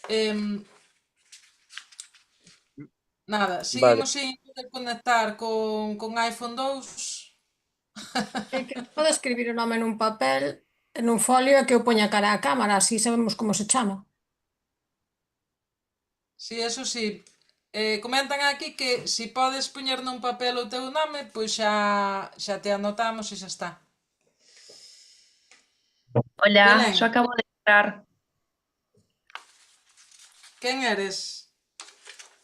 Em, Nada, Vale. seguimos sin poder conectar con iPhone 2. É que pode escribir o nome nun papel, nun folio e que o poña cara á cámara, así sabemos como se chama. Si, eso sí. Comentan aquí que si podes poñer nun papel o teu nome, pois xa te anotamos e xa está. Hola, yo Belén, acabo de entrar. quen eres?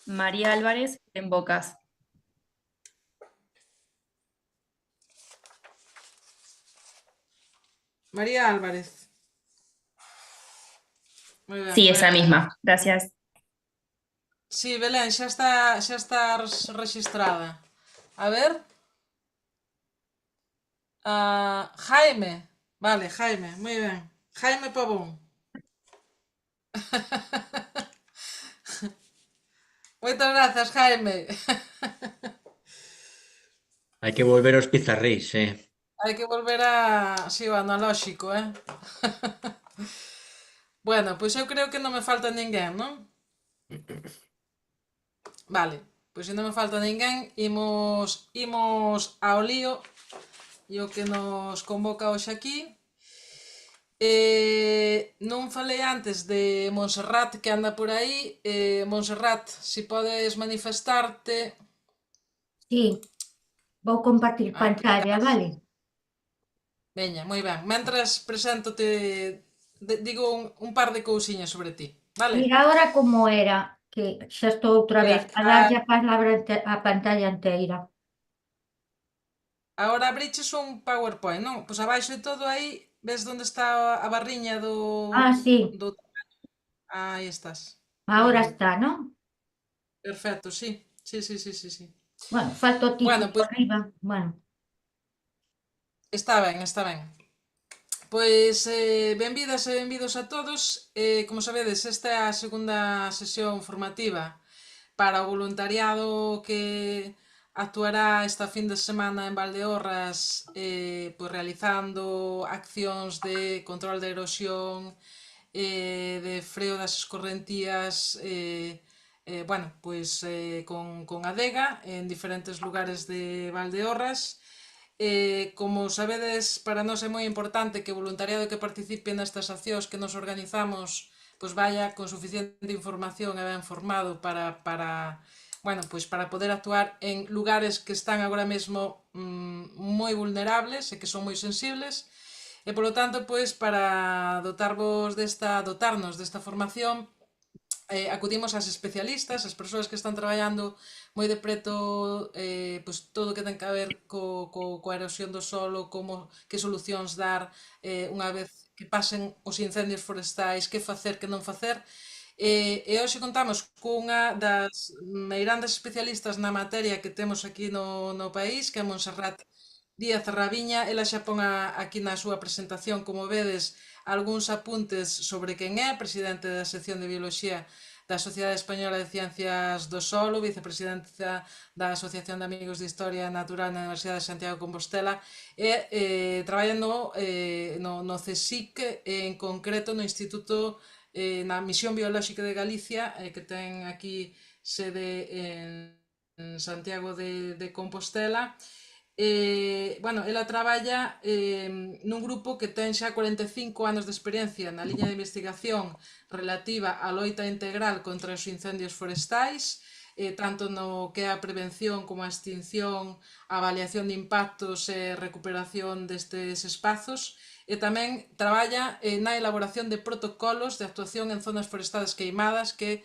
María Álvarez en Bocas. María Álvarez. Moi ben. Sí, esa misma. Gracias. Sí, Belén, xa estás registrada. A ver. Jaime. Vale, Jaime, moi ben. Jaime Pavón. Moitas grazas, Jaime. Hai que volver aos pizarreis, Hai que volver sí, ao analóxico, eh? Bueno, pois eu creo que non me falta ninguén, non? Vale, pois se non me falta ninguén, imos ao lío e o que nos convoca hoxe aquí. Non falei antes de Montserrat que anda por aí. Montserrat, se podes manifestarte. Sí, vou compartir Por pantalla, acaso. vale? Veña, moi ben. Mentras preséntote, digo un par de cousiñas sobre ti, vale? Mira agora como era, que xa estou outra Mira, vez a darlle a palabra á pantalla inteira. agora abriches un PowerPoint, non? Pois abaixo de todo aí, ves onde está a barriña Ah, sí, do... Aí estás. Moi ahora ben. está, non? Perfecto, sí. Sí, sí, sí, sí, sí. Bueno, falta o Bueno, título pois arriba. Bueno, está ben, está ben. Pois benvidas e benvidos a todos. Como sabedes, esta é a segunda sesión formativa para o voluntariado que actuará esta fin de semana en Valdeorras, pois realizando accións de control de erosión, de freo das escorrentías, bueno, pois con adega en diferentes lugares de Valdeorras. Como sabedes, para nós é moi importante que o voluntariado que participe nestas accións que nos organizamos pois vaya con suficiente información e ben formado bueno, pois para poder actuar en lugares que están agora mesmo moi vulnerables e que son moi sensibles. E polo tanto, pois para dotarnos desta formación, acudimos ás especialistas, as persoas que están traballando moi de preto, pois todo o que ten que ver coa erosión do solo, como que solucións dar unha vez que pasen os incendios forestais, que facer, que non facer. E hoxe contamos cunha das meirandes especialistas na materia que temos aquí no país, que é Montserrat Díaz Raviña. Ela xa pon aquí na súa presentación, como vedes, algúns apuntes sobre quen é, presidente da sección de Bioloxía da Sociedade Española de Ciencias do Solo, vicepresidenta da Asociación de Amigos de Historia Natural na Universidade de Santiago de Compostela e traballa no CSIC, en concreto no Instituto, na Misión Biolóxica de Galicia, que ten aquí sede en Santiago de Compostela. Bueno, ela traballa nun grupo que ten xa 45 anos de experiencia na liña de investigación relativa á loita integral contra os incendios forestais, tanto no que é a prevención como a extinción, a avaliación de impactos e recuperación destes espazos, e tamén traballa na elaboración de protocolos de actuación en zonas forestales queimadas que,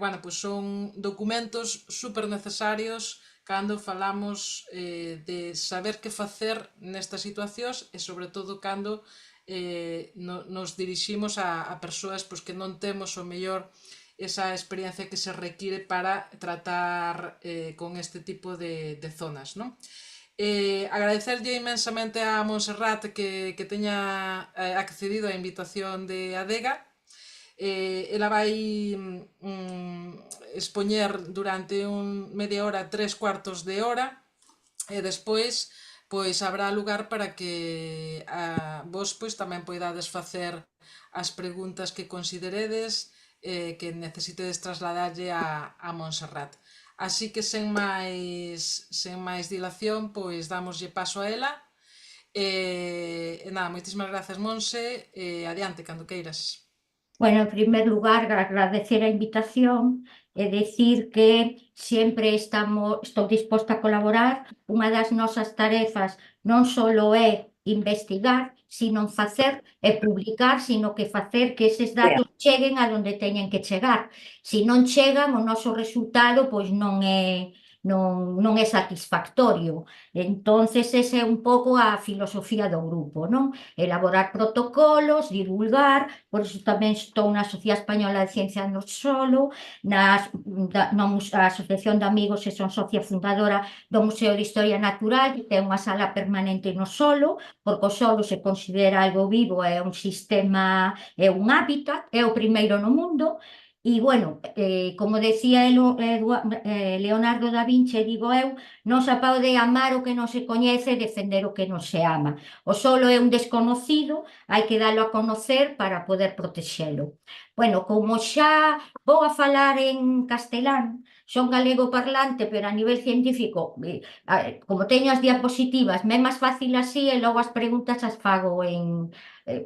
bueno, pues son documentos super necesarios cando falamos de saber que facer nestas situacións e sobre todo cando nos diriximos a persoas pois, que non temos o mellor esa experiencia que se require para tratar con este tipo de zonas, non? Agradecerlle inmensamente a Montserrat que teña accedido á invitación de Adega. Ela vai expoñer durante media hora, 3 cuartos de hora, e despois pois habrá lugar para que vos pois tamén poidades facer as preguntas que consideredes, que necesitedes trasladarlle a Montserrat. Así que sen máis dilación, pois damoslle paso a ela. Nada, moitísimas grazas, Monse, adiante, cando queiras. Bueno, en primer lugar, agradecer a invitación e decir que sempre estou disposta a colaborar. Unha das nosas tarefas non só é investigar, sino facer e publicar, sino que facer que eses datos cheguen a donde teñen que chegar. Se non chegan, o noso resultado pois non é satisfactorio. Entonces, esa é un pouco a filosofía do grupo, non? Elaborar protocolos, divulgar. Por iso tamén estou na Sociedade Española de Ciencia no Solo, a Asociación de Amigos e son socia fundadora do Museo de Historia Natural, que ten unha sala permanente no solo, porque o solo se considera algo vivo, é un sistema, é un hábitat, é o primeiro no mundo. E, bueno, como decía Leonardo da Vinci, digo eu, non se pode amar o que non se coñece e defender o que non se ama. O solo é un desconocido, hai que dalo a conocer para poder protexelo. Bueno, como xa vou a falar en castelán, son galego parlante, pero a nivel científico, como teño as diapositivas, me é máis fácil así e logo as preguntas as fago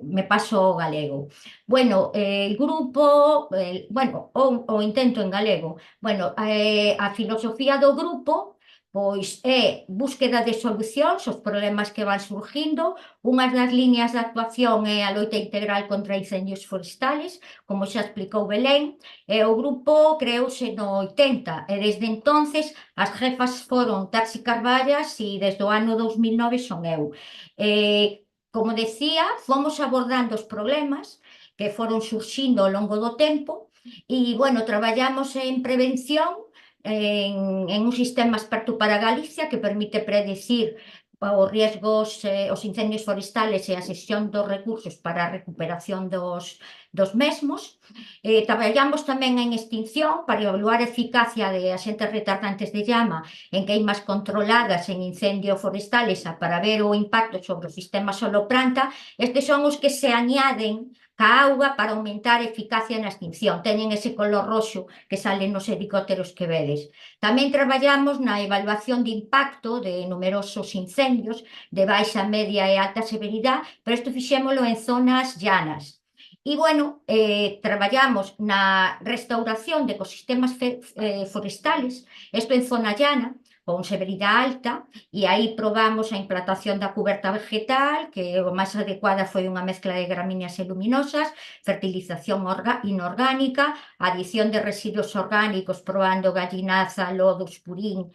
me paso ao galego. Bueno, el grupo, o intento en galego. Bueno, a filosofía do grupo pois é búsqueda de solucións aos problemas que van surgindo. Unha das líneas de actuación é a loita integral contra incendios forestales, como xa explicou Belén, e o grupo creouse no 80, e desde entonces as jefas foron Taxi Carballas e desde o ano 2009 son eu. Como decía, fomos abordando os problemas que foron surxindo ao longo do tempo e, bueno, traballamos en prevención en un sistema experto para Galicia que permite predecir os riesgos, os incendios forestales e a xestión dos recursos para a recuperación dos mesmos. Traballamos tamén en extinción para evaluar a eficacia de axentes retardantes de llama en queimas controladas en incendios forestales para ver o impacto sobre o sistema solo-planta. Estes son os que se añaden ca auga para aumentar a eficacia na extinción. Teñen ese color roxo que sale nos helicópteros que vedes. Tamén traballamos na evaluación de impacto de numerosos incendios de baixa, media e alta severidade, pero isto fixémolo en zonas llanas. E, bueno, traballamos na restauración de ecosistemas forestales, isto en zona llana, con severidade alta, e aí probamos a implantación da cuberta vegetal, que o máis adecuada foi unha mezcla de gramíneas e luminosas, fertilización inorgánica, adición de residuos orgánicos probando gallinaza, lodo, espurín,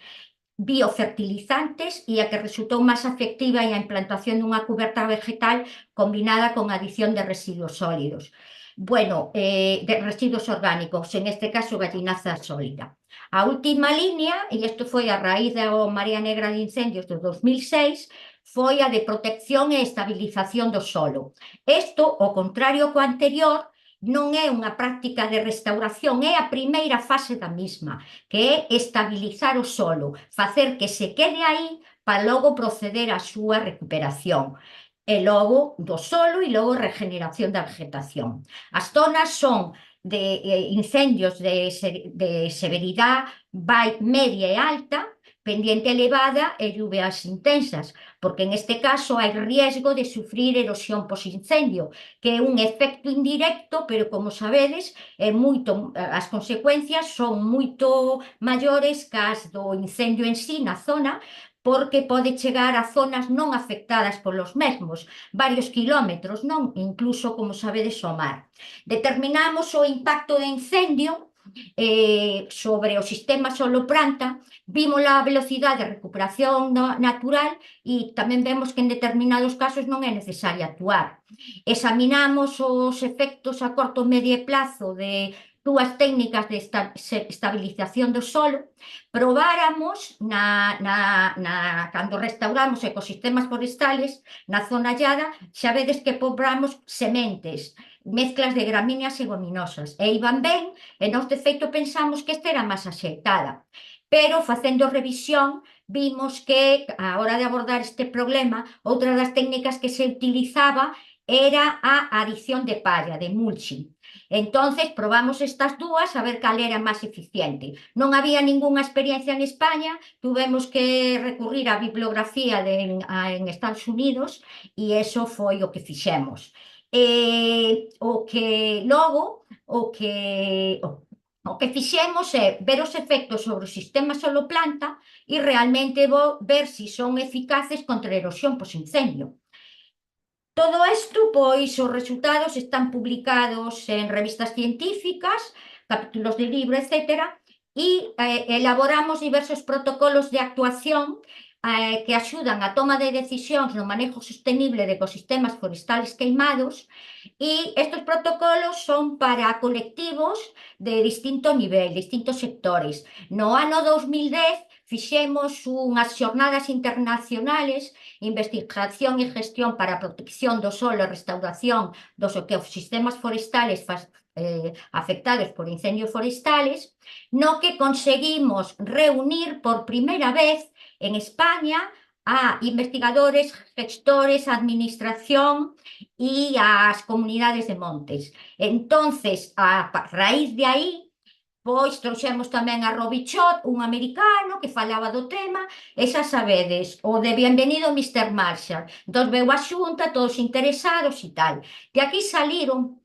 biofertilizantes, e a que resultou máis efectiva é a implantación dunha cuberta vegetal combinada con adición de residuos sólidos. Bueno, de residuos orgánicos, en este caso gallinaza sólida. A última línea, e isto foi a raíz da Marea Negra de Incendios do 2006, foi a de protección e estabilización do solo. Isto, ao contrario co anterior, non é unha práctica de restauración, é a primeira fase da mesma, que é estabilizar o solo, facer que se quede aí para logo proceder á súa recuperación. E logo do solo e logo regeneración da vegetación. As zonas son de incendios de severidade media e alta, pendiente elevada e lluvias intensas, porque en este caso hai riesgo de sufrir erosión posincendio, que é un efecto indirecto, pero como sabedes, as consecuencias son moito maiores que as do incendio en sí na zona, porque pode chegar a zonas non afectadas polos mesmos, varios kilómetros, non? Incluso, como sabedes, o mar. Determinamos o impacto de incendio sobre o sistema solo-planta, vimos a velocidade de recuperación natural e tamén vemos que en determinados casos non é necesario actuar. Examinamos os efectos a corto, medio e plazo de dúas técnicas de estabilización do solo, probáramos cando restauramos ecosistemas forestales na zona llana, xa vedes que pobramos sementes, mezclas de gramíneas e gominosas, e iban ben, e nós de feito pensamos que esta era máis axeitada. Pero, facendo revisión, vimos que, a hora de abordar este problema, outra das técnicas que se utilizaba era a adición de palla, de mulching. Entonces probamos estas dúas a ver cal era máis eficiente. Non había ningunha experiencia en España, tuvemos que recurrir á bibliografía en Estados Unidos e eso foi o que fixemos. O que logo, o que fixemos é ver os efectos sobre o sistema solo-planta e realmente ver se son eficaces contra a erosión posincendio. Todo isto, pois, os resultados están publicados en revistas científicas, capítulos de libro, etc. E elaboramos diversos protocolos de actuación que axudan a toma de decisións no manejo sostenible de ecosistemas forestales queimados, e estes protocolos son para colectivos de distinto nivel, distintos sectores. No ano 2010 fixemos unhas xornadas internacionales, investigación e gestión para a protección do solo e restauración dos ecosistemas forestales afectados por incendios forestales, no que conseguimos reunir por primeira vez en España a investigadores, gestores, administración e as comunidades de montes. Entonces, a raíz de aí, pois trouxemos tamén a Robbie Schott, un americano que falaba do tema, e xa sabedes, o de Bienvenido Mr. Marshall. Entón veu a xunta, todos interesados e tal. De aquí saliron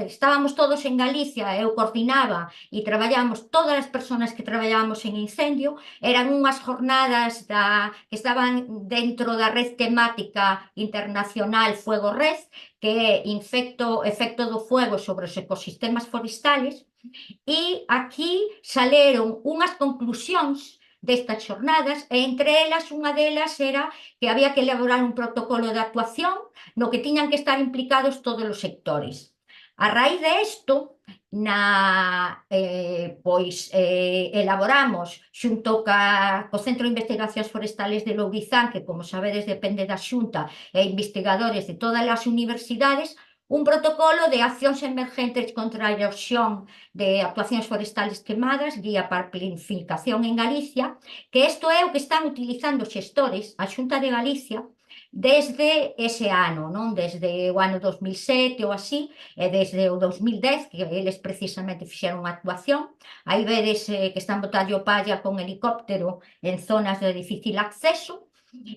estábamos todos en Galicia, eu coordinaba e traballamos, todas as persoas que traballábamos en incendio, eran unhas jornadas que estaban dentro da red temática internacional Fuego Red, que é efecto do fuego sobre os ecosistemas forestales, e aquí saleron unhas conclusións destas xornadas, e entre elas, unha delas era que había que elaborar un protocolo de actuación no que tiñan que estar implicados todos os sectores. A raíz de isto, elaboramos xunto co Centro de Investigacións Forestales de Lourizán, que, como sabedes, depende da Xunta, e investigadores de todas as universidades, un protocolo de accións emergentes contra a erosión de actuacións forestales quemadas, guía para a planificación en Galicia, que isto é o que están utilizando os xestores, a Xunta de Galicia, desde ese ano, non? Desde o ano 2007 ou así, e desde o 2010, que eles precisamente fixeron unha actuación. Aí vedes que están botando palla con helicóptero en zonas de difícil acceso.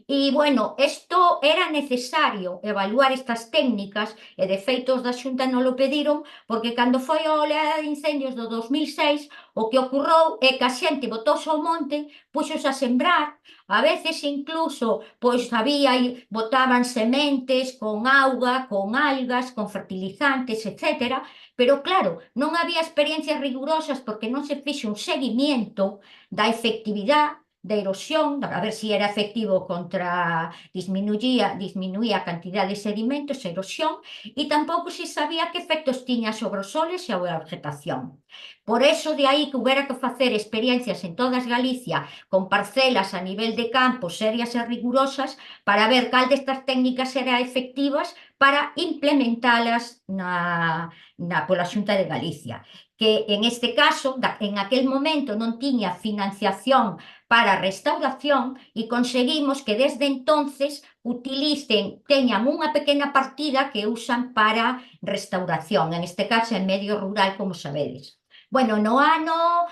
E, bueno, isto era necesario evaluar estas técnicas, e de feito os da Xunta non lo pediron, porque cando foi a oleada de incendios do 2006, o que ocorreu é que a xente botouse ao monte, puxos a sembrar, a veces incluso, pois botaban sementes con auga, con algas, con fertilizantes, etc. Pero claro, non había experiencias rigurosas porque non se fixo un seguimiento da efectividade da erosión, a ver se era efectivo contra disminuía a cantidade de sedimentos, erosión, e tampouco se sabía que efectos tiña sobre os soles e a vegetación. Por eso, de aí que houbera que facer experiencias en todas Galicia con parcelas a nivel de campo serias e rigurosas para ver cal destas técnicas eran efectivas para implementalas pola Xunta de Galicia, que en este caso, en aquel momento non tiña financiación para a restauración, e conseguimos que desde entonces teñan unha pequena partida que usan para restauración, en este caso en medio rural, como sabedes. Bueno,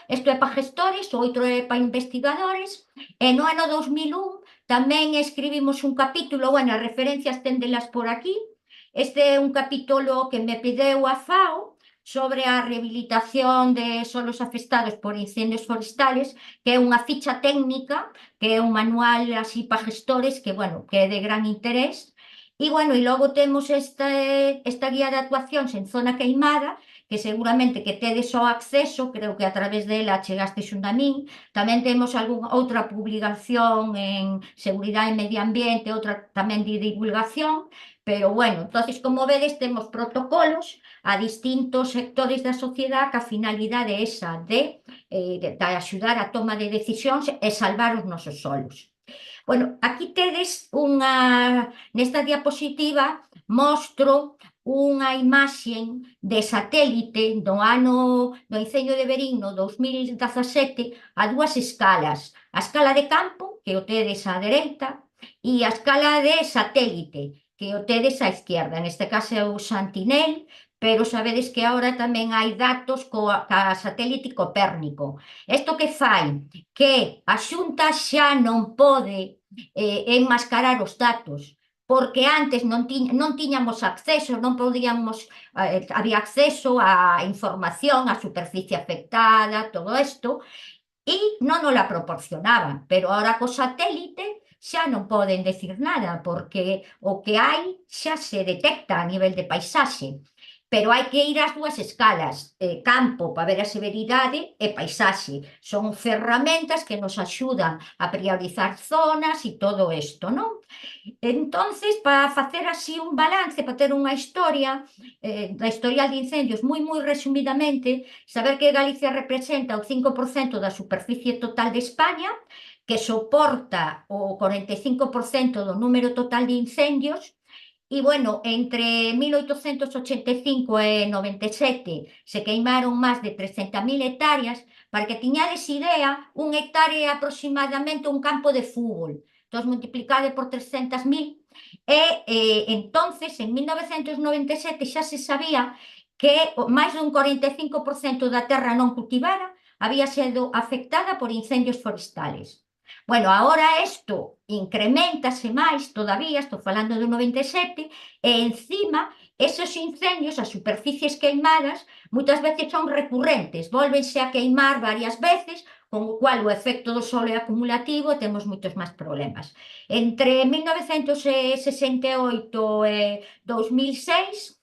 isto é para gestores, o outro é para investigadores, e no ano 2001 tamén escribimos un capítulo, as referencias téndelas por aquí. Este é un capítulo que me pideu a FAO sobre a rehabilitación de solos afectados por incendios forestales, que é unha ficha técnica, que é un manual así para gestores, que é de gran interés. E logo temos esta guía de actuacións en zona queimada, que seguramente que tedes o acceso, creo que a través dela chegastes un a min. Tamén temos outra publicación en Seguridade e Medio Ambiente, outra tamén de divulgación, pero, entonces, como vedes, temos protocolos a distintos sectores da sociedade que a finalidade é esa de axudar a toma de decisións e salvar os nosos solos. Aquí tedes nesta diapositiva mostro unha imaxe de satélite do incendio de Verín no 2017 a dúas escalas. A escala de campo, que o tedes á dereita, e a escala de satélite, que o tedes á izquierda. En este caso é o Sentinel, pero sabedes que agora tamén hai datos ca satélite Copérnico. Isto que fai? Que a Xunta xa non pode enmascarar os datos, porque antes non tiñamos acceso, non podíamos, había acceso á información, á superficie afectada, todo isto, e non nos la proporcionaban, pero ahora co satélite xa non poden decir nada, porque o que hai xa se detecta a nivel de paisaxe. Pero hai que ir ás dúas escalas, campo para ver a severidade e paisaxe. Son ferramentas que nos axudan a priorizar zonas e todo isto, non? Entonces, para facer así un balance, para ter unha historia da historial de incendios moi resumidamente, saber que Galicia representa o 5% da superficie total de España, que soporta o 45% do número total de incendios. E, bueno, entre 1885 e 97 se queimaron máis de 300.000 hectáreas. Para que tiñades idea, un hectárea é aproximadamente un campo de fútbol. Entón, multiplicade por 300.000 entonces, en 1997 xa se sabía que máis dun 45% da terra non cultivada había sido afectada por incendios forestales. Bueno, agora isto incrementase máis todavía, estou falando do 97, e encima esos incendios, as superficies queimadas, moitas veces son recurrentes, vólvense a queimar varias veces, con o cual o efecto do solo é acumulativo e temos moitos máis problemas. Entre 1968 e 2006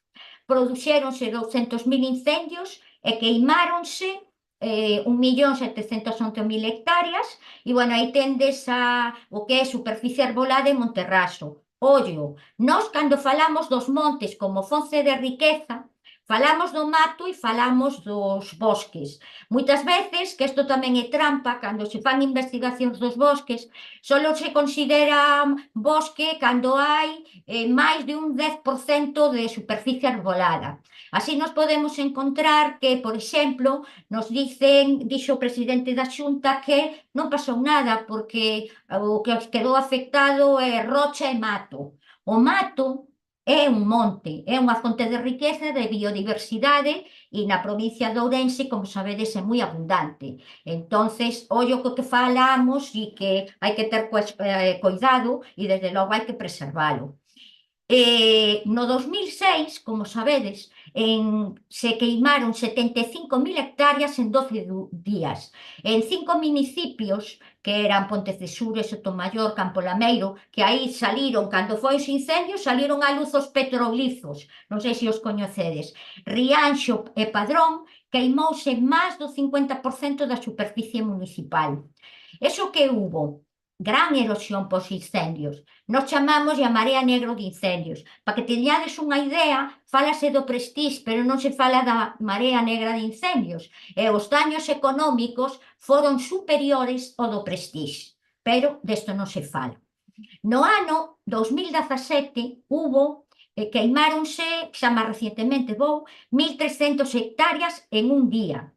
produxéronse 200.000 incendios e queimáronse 1.711.000 hectáreas, e, bueno, aí tendes o que é superficie arbolada e monterraso. Ollo, nós cando falamos dos montes como fonte de riqueza, falamos do mato e falamos dos bosques. Moitas veces, que isto tamén é trampa, cando se fan investigacións dos bosques, só se considera bosque cando hai máis de un 10% de superficie arbolada. Así nos podemos encontrar que, por exemplo, nos dixo o presidente da Xunta que non pasou nada porque o que quedou afectado é rocha e mato. O mato é un monte, é unha fonte de riqueza, de biodiversidade, e na provincia de Ourense, como sabedes, é moi abundante. Entonces, ollo co que falamos e que hai que ter cuidado e, desde logo, hai que preservalo. No 2006, como sabedes, se queimaron 75.000 hectáreas en 12 días. En 5 municipios, que eran Pontecesures, Sotomayor, Campolameiro, que aí saliron, cando foi os incendios, saliron a luz os petroglifos, non sei se os coñecedes. Rianxo e Padrón queimouse máis do 50% da superficie municipal. Eso que hubo? Gran erosión pos incendios. Nos chamamos a marea negra de incendios. Para que teñades unha idea, fálase do Prestige, pero non se fala da marea negra de incendios. E os daños económicos foron superiores ao do Prestige, pero desto non se fala. No ano 2017 queimáronse, xa máis recientemente 1.300 hectáreas en un día.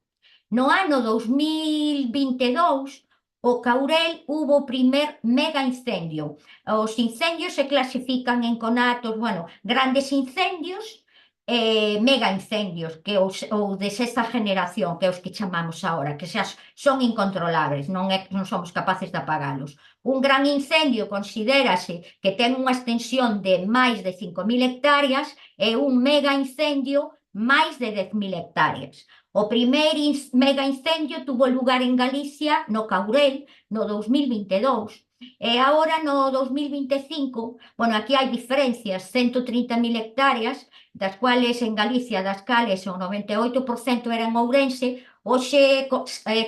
No ano 2022 o Caurel hubo o primer mega incendio. Os incendios se clasifican en conatos, bueno, grandes incendios e mega incendios, que ou de sexta generación, que é os que chamamos agora, que xa son incontrolables, non somos capaces de apagalos. Un gran incendio considérase que ten unha extensión de máis de 5.000 hectáreas e un mega incendio máis de 10.000 hectáreas. O primeiro mega incendio tuvo lugar en Galicia, no Caurel, no 2022, e agora no 2025, bueno, aquí hai diferencias, 130.000 hectáreas, das cuales en Galicia, das cales o 98% eran Ourense. Hoxe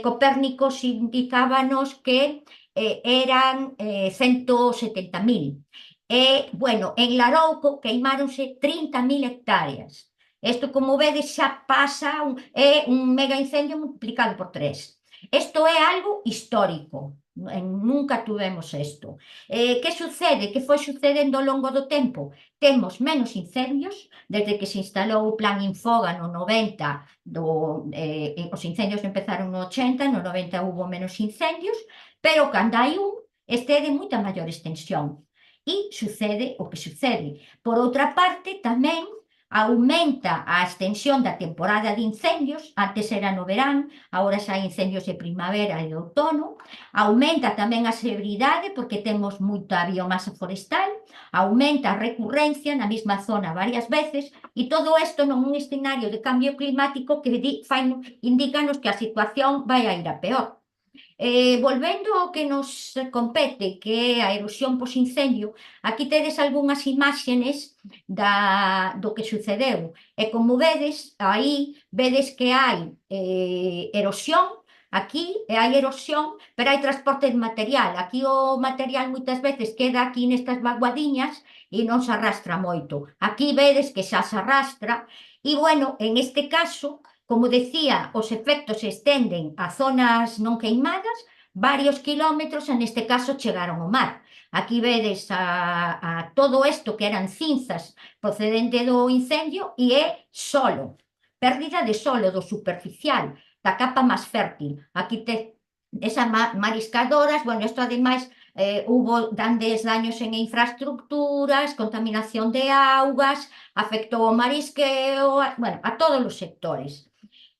Copérnicos indicábanos que eran 170.000. E, bueno, en Larouco queimáronse 30.000 hectáreas. Isto, como vedes, xa pasa, é un mega incendio multiplicado por 3. Isto é algo histórico, nunca tuvemos isto. Que sucede? Que foi sucedendo ao longo do tempo? Temos menos incendios, desde que se instalou o Plan Infoga no 90, os incendios empezaron no 80, no 90 hubo menos incendios, pero cando hai este é de moita maior extensión. E sucede o que sucede. Por outra parte, tamén, aumenta a extensión da temporada de incendios, antes era no verán, agora xa hai incendios de primavera e de outono, aumenta tamén a severidade porque temos moita biomasa forestal, aumenta a recurrencia na mesma zona varias veces e todo isto nun escenario de cambio climático que indícanos que a situación vai a ir a peor. Volvendo ao que nos compete, que é a erosión posincendio, aquí tedes algunhas imágenes do que sucedeu. E como vedes, aí vedes que hai erosión, aquí hai erosión, pero hai transporte de material. Aquí o material moitas veces queda aquí nestas vaguadiñas e non se arrastra moito. Aquí vedes que xa se arrastra e, bueno, en este caso, como decía, os efectos se estenden a zonas non queimadas, varios kilómetros, e neste caso chegaron ao mar. Aquí vedes a todo isto que eran cinzas procedente do incendio e é solo, pérdida de solo, do superficial, da capa máis fértil. Aquí esas mariscadoras, bueno, isto ademais hubo grandes daños en infraestructuras, contaminación de augas, afectou o marisqueo, bueno, a todos os sectores.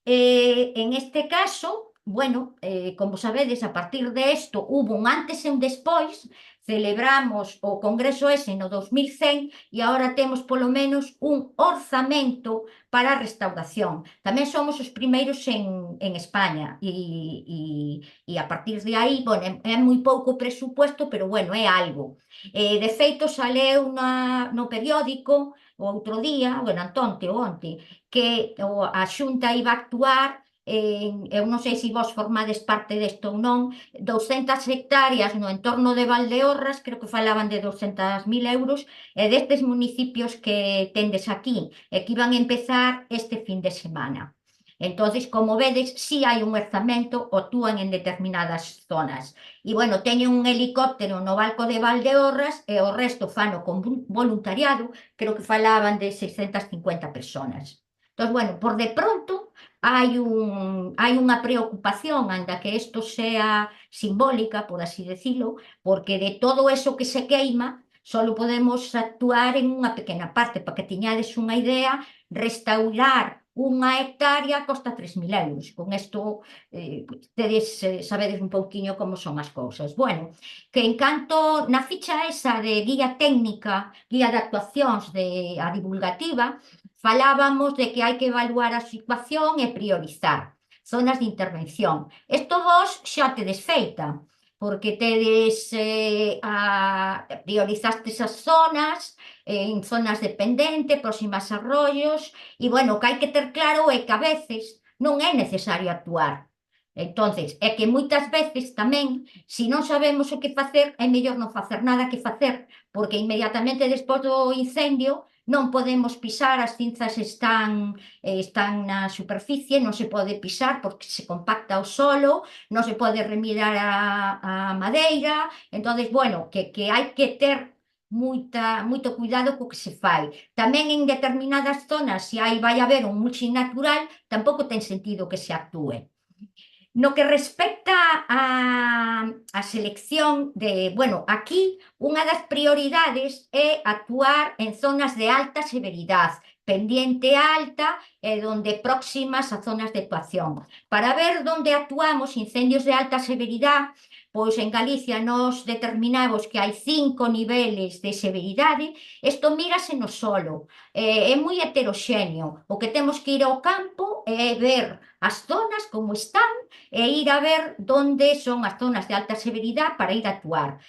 En este caso, bueno, como sabedes, a partir de esto hubo un antes e un despois, celebramos o Congreso ese no 2100 e agora temos polo menos un orzamento para a restauración. Tamén somos os primeiros en España e a partir de aí, bueno, é moi pouco presupuesto, pero bueno, é algo. De feito, saleu no periódico o outro día, bueno, onte, que a Xunta iba a actuar, eu non sei se vos formades parte desto ou non, 200 hectáreas no entorno de Valdeorras, creo que falaban de 200.000 euros, e destes municipios que tendes aquí, e que iban a empezar este fin de semana. Entonces, como vedes, si hai un orzamento, actúan en determinadas zonas. E, bueno, teñen un helicóptero no Valco de Valdeorras e o resto fano con voluntariado, creo que falaban de 650 personas. Entón, bueno, por de pronto hai unha preocupación, anda que isto sea simbólica, por así decirlo, porque de todo eso que se queima, solo podemos actuar en unha pequena parte. Para que tiñades unha idea, restaurar unha hectárea costa 3.000 euros. Con isto, sabedes un pouquiño como son as cousas. Bueno, que en canto na ficha esa de guía técnica, guía de actuacións a divulgativa, falábamos de que hai que evaluar a situación e priorizar zonas de intervención. Isto vos xa tedes feita, porque tedes priorizastes as zonas, en zonas dependentes, próximas a arroyos, e, bueno, o que hai que ter claro é que a veces non é necesario actuar. Entonces, é que moitas veces tamén, se non sabemos o que facer, é mellor non facer nada que facer, porque inmediatamente despois do incendio non podemos pisar, as cinzas están na superficie, non se pode pisar porque se compacta o solo, non se pode remidar a madeira. Entonces, bueno, que hai que ter moito cuidado co que se fai. Tamén en determinadas zonas, se vai haber un mulching natural, tampouco ten sentido que se actúe. No que respecta a selección de, bueno, aquí unha das prioridades é actuar en zonas de alta severidade, pendiente alta e donde próximas a zonas de actuación. Para ver onde actuamos incendios de alta severidade, pois en Galicia nos determinamos que hai 5 niveles de severidade. Isto mírase no solo, é moi heteroxéneo. O que temos que ir ao campo é ver as zonas como están e ir a ver onde son as zonas de alta severidade para ir a actuar.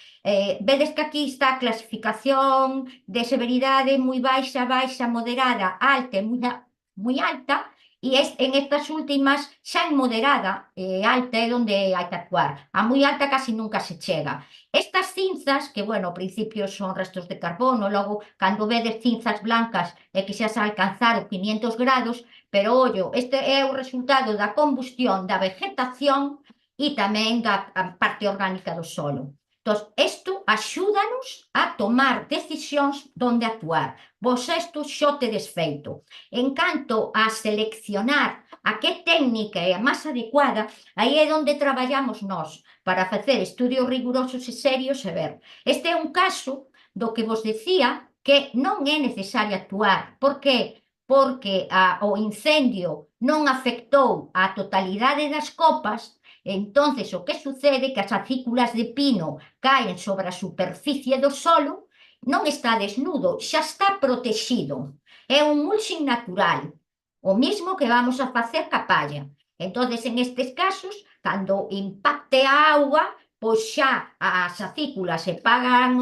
Vedes que aquí está a clasificación de severidade moi baixa, baixa, moderada, alta e moi alta, e en estas últimas xa en moderada, alta é onde hai que actuar. A moi alta casi nunca se chega. Estas cinzas, que, bueno, ao principio son restos de carbono, logo, cando vedes cinzas blancas, é que xa se alcanzaron 500 grados, pero, ollo, este é o resultado da combustión da vegetación e tamén da parte orgánica do solo. Entón, isto axúdanos a tomar decisións donde actuar. Vos isto xo tedes feito. En canto a seleccionar a que técnica é a máis adecuada, aí é onde traballamos nós para facer estudios rigurosos e serios e ver. Este é un caso do que vos decía que non é necesario actuar. Por que? porque o incendio non afectou a totalidade das copas. Entonces, o que sucede é que as acículas de pino caen sobre a superficie do solo, non está desnudo, xa está protegido. É un mulching natural, o mismo que vamos a facer ca palla. Entonces, en estes casos, cando impacte a auga, pois xa as acículas se pegan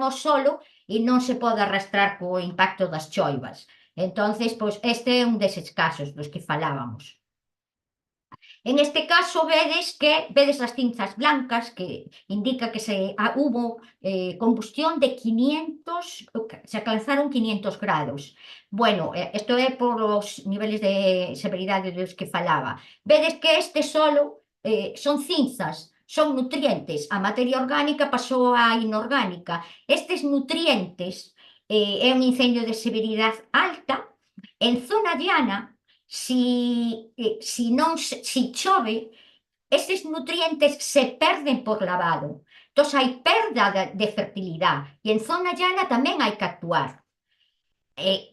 ao solo e non se pode arrastrar co impacto das choivas. Entonces, pois este é un deses casos dos que falábamos. En este caso vedes as cinzas blancas que indica que hubo combustión de 500, se alcanzaron 500 grados. Bueno, isto é por os niveles de severidade dos que falaba. Vedes que este solo son cinzas, son nutrientes. A materia orgánica pasou a inorgánica. Estes nutrientes é un incendio de severidade alta. En zona llana, si chove, estes nutrientes se perden por lavado. Entón, hai perda de fertilidade. E en zona llana tamén hai que actuar.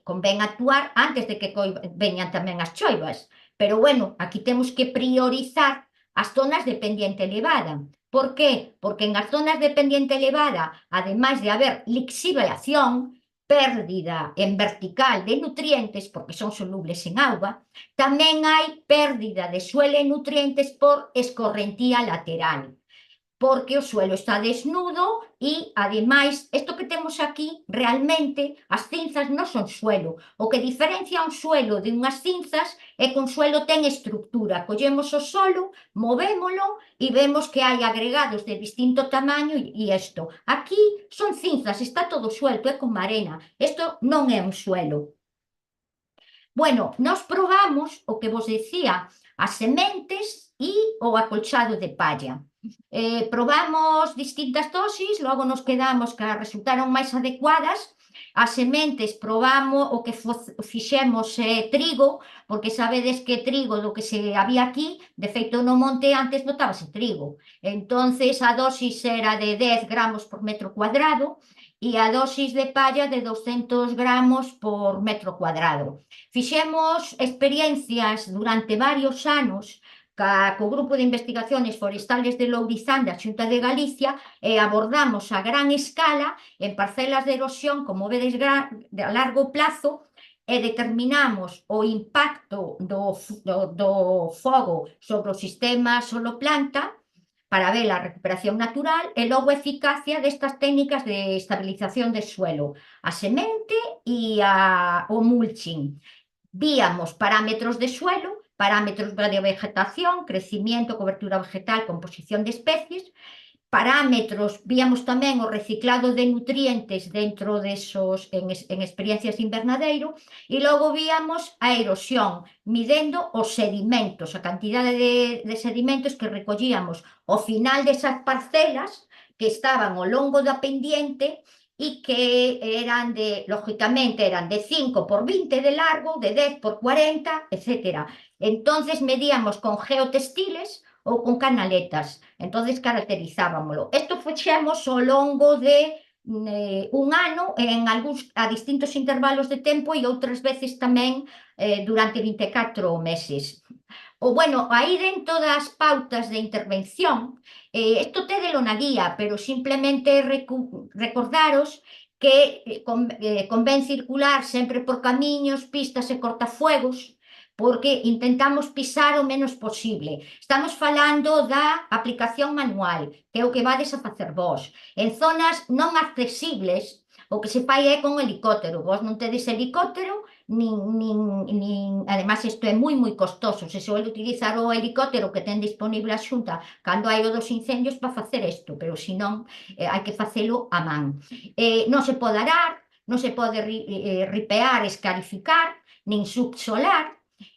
Convén actuar antes de que veñan tamén as choivas. Pero, bueno, aquí temos que priorizar as zonas de pendiente elevada. Por qué? Porque en as zonas de pendiente elevada, ademais de haber lixiviación, pérdida en vertical de nutrientes, porque son solubles en auga, tamén hai pérdida de suelo e nutrientes por escorrentía lateral, porque o suelo está desnudo e, ademais, isto que temos aquí, realmente, as cinzas non son suelo. O que diferencia un suelo de unhas cinzas é que un suelo ten estructura. Collemos o solo, movémolo e vemos que hai agregados de distinto tamaño e isto. Aquí son cinzas, está todo suelto, é como arena. Isto non é un suelo. Bueno, nós probamos o que vos decía, as sementes e o acolchado de palla. Probamos distintas dosis, logo nos quedamos que resultaron máis adecuadas. As sementes probamos, o que fixemos trigo, porque sabedes que trigo do que se había aquí, de feito no monte antes notábase trigo. Entonces a dosis era de 10 gramos por metro cuadrado e a dosis de palla de 200 gramos por metro cuadrado. Fixemos experiencias durante varios anos co Grupo de Investigaciones Forestales de Lourizán da Xunta de Galicia e abordamos a gran escala en parcelas de erosión, como vedes, a largo plazo, e determinamos o impacto do fogo sobre o sistema solo-planta para ver a recuperación natural e logo a eficacia destas técnicas de estabilización de suelo, a semente e o mulching. Víamos parámetros de suelo, parámetros de vegetación, crecimiento, cobertura vegetal, composición de especies, parámetros, víamos tamén o reciclado de nutrientes dentro desos, en experiencias de invernadeiro, e logo víamos a erosión, midendo os sedimentos, a cantidade de sedimentos que recollíamos ao final desas parcelas que estaban ao longo da pendiente e que eran lógicamente, eran de 5 por 20 de largo, de 10 por 40, etc. Entonces medíamos con geotextiles ou con canaletas. Entonces caracterizábamolo. Isto fixemos ao longo de un ano a distintos intervalos de tempo e outras veces tamén durante 24 meses. Bueno, aí dentro das pautas de intervención, isto tédelo na guía, pero simplemente recordaros que convén circular sempre por camiños, pistas e cortafuegos, porque intentamos pisar o menos posible. Estamos falando da aplicación manual, que é o que vades a facer vós. En zonas non accesibles, o que se fai é con helicóptero. Vós non tedes helicóptero, además isto é moi costoso. Se suele utilizar o helicóptero que ten disponible a Xunta cando hai o dos incendios para facer isto, pero se non, hai que facelo a man. Non se pode arar, non se pode ripear, escarificar, nin subsolar,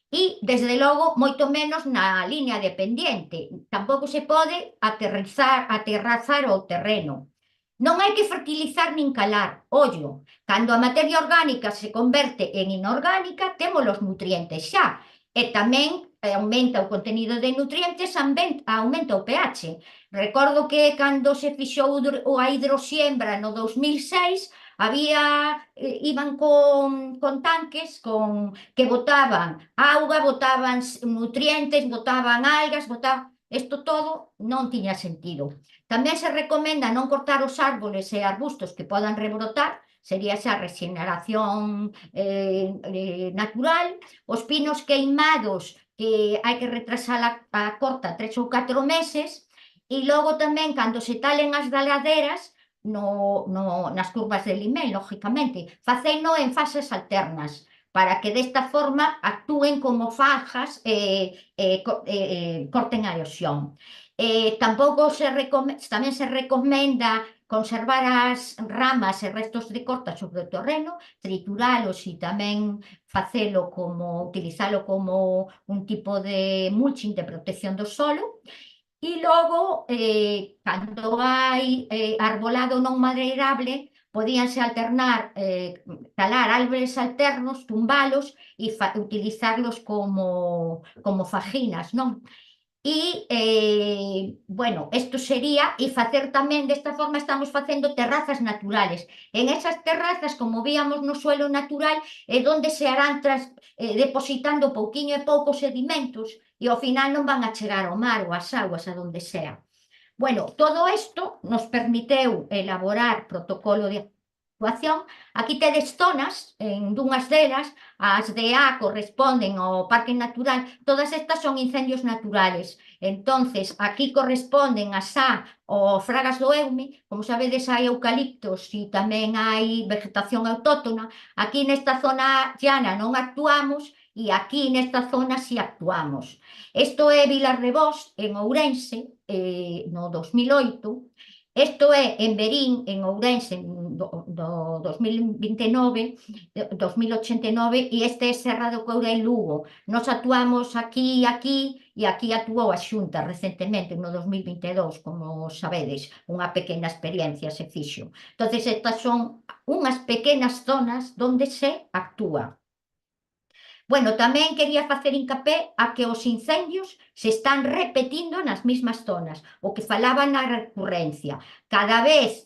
e, desde logo, moito menos na liña de pendiente. Tampouco se pode aterrazar o terreno. Non hai que fertilizar nin calar. Ollo, cando a materia orgánica se converte en inorgánica, temos os nutrientes xa. E tamén aumenta o contenido de nutrientes, aumenta o pH. Recordo que cando se fixou a hidrosiembra no 2006, iban con tanques que botaban auga, botaban nutrientes, botaban algas, isto todo non tiña sentido. Tamén se recomenda non cortar os árboles e arbustos que podan rebrotar, sería esa regeneración natural. Os pinos queimados, que hai que retrasar a corta 3 ou 4 meses, e logo tamén, cando se talen as daladeras, nas curvas de Limén, lógicamente, faceino en fases alternas, para que desta forma actúen como fajas e corten a erosión. Tamén se recomenda conservar as ramas e restos de corta sobre o terreno, trituralos e tamén utilizalo como un tipo de mulching de protección do solo. E logo, cando hai arbolado non madeirable, podíanse talar árboles alternos, tumbalos e utilizarlos como fajinas, non? E, bueno, isto sería, e facer tamén, desta forma estamos facendo terrazas naturales. En esas terrazas, como víamos no suelo natural, é onde se harán depositando pouquiño e pouco sedimentos, e ao final non van a chegar ao mar ou ás augas, a donde sea. Bueno, todo isto nos permiteu elaborar protocolo de actuación. Aquí tedes zonas, en dunhas delas, as de A corresponden ao Parque Natural, todas estas son incendios naturales. Entonces, aquí corresponden as A ao Fragas do Eume, como sabedes hai eucaliptos e tamén hai vegetación autóctona. Aquí nesta zona llana non actuamos e aquí nesta zona si actuamos. Isto é Vilarrebós, en Ourense, no 2008. Isto é en Verín, en Ourense, do 2029, 2089, e este é Serra do Coura en Lugo. Nos actuamos aquí e aquí actuou a Xunta recentemente, no 2022, como sabedes, unha pequena experiencia se fixo. Entonces, estas son unhas pequenas zonas onde se actúa. Bueno, tamén quería facer hincapé a que os incendios se están repetindo nas mesmas zonas, o que falaba na recurrencia. Cada vez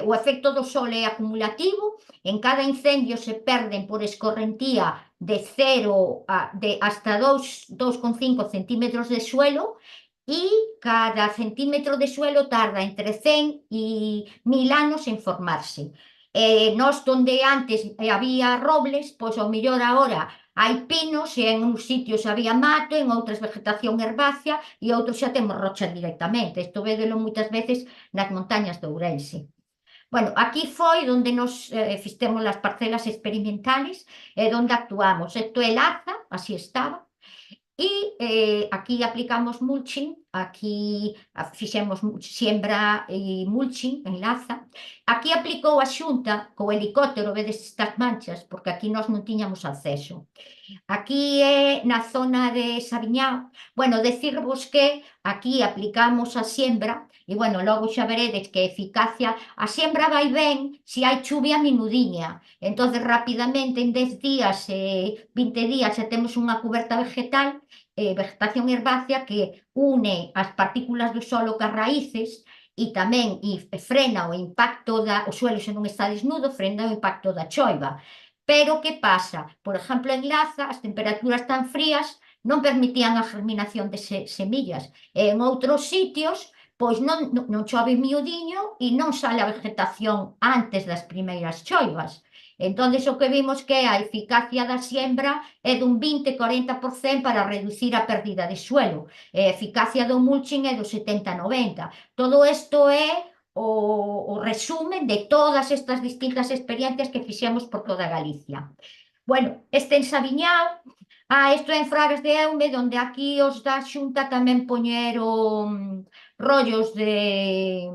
o efecto do sol é acumulativo, en cada incendio se perden por escorrentía de 0 hasta 2,5 centímetros de suelo, e cada centímetro de suelo tarda entre 100 e 1000 anos en formarse. Nós, donde antes había robles, pois ao mellor agora hai pinos e en uns sitios había mato, en outras vegetación herbácea e outros xa temos rochas directamente. Isto védelo moitas veces nas montañas de Ourense. Bueno, aquí foi onde nos fixemos as parcelas experimentales e onde actuamos. Isto é Laza, así estaba. E aquí aplicamos mulching, aquí fixemos siembra e mulching en Laza. Aquí aplicou a Xunta co helicóptero, vedes estas manchas, porque aquí nós non tiñamos acceso. Aquí é na zona de Sabiñao. Bueno, decirvos que aquí aplicamos a siembra, e bueno, logo xa veredes que a siembra vai ben se hai chuvia minudiña. Entonces, rapidamente, en 10 días, 20 días, xa temos unha cuberta vegetal, vegetación herbácea que une as partículas do solo cas raíces e tamén frena o impacto o suelo se non está desnudo, frena o impacto da choiva. Pero que pasa? Por exemplo, en Laza, as temperaturas tan frías non permitían a germinación de semillas. En outros sitios, pois non chove miudiño e non sale a vegetación antes das primeiras choivas. Entón, o que vimos que a eficacia da siembra é dun 20-40% para reducir a pérdida de suelo. A eficacia do mulching é do 70-90%. Todo isto é o resumen de todas estas distintas experiencias que fixemos por toda Galicia. Bueno, este en Sabiñao, isto é en Fragas de Eume, onde aquí os da Xunta tamén poñeron rollos de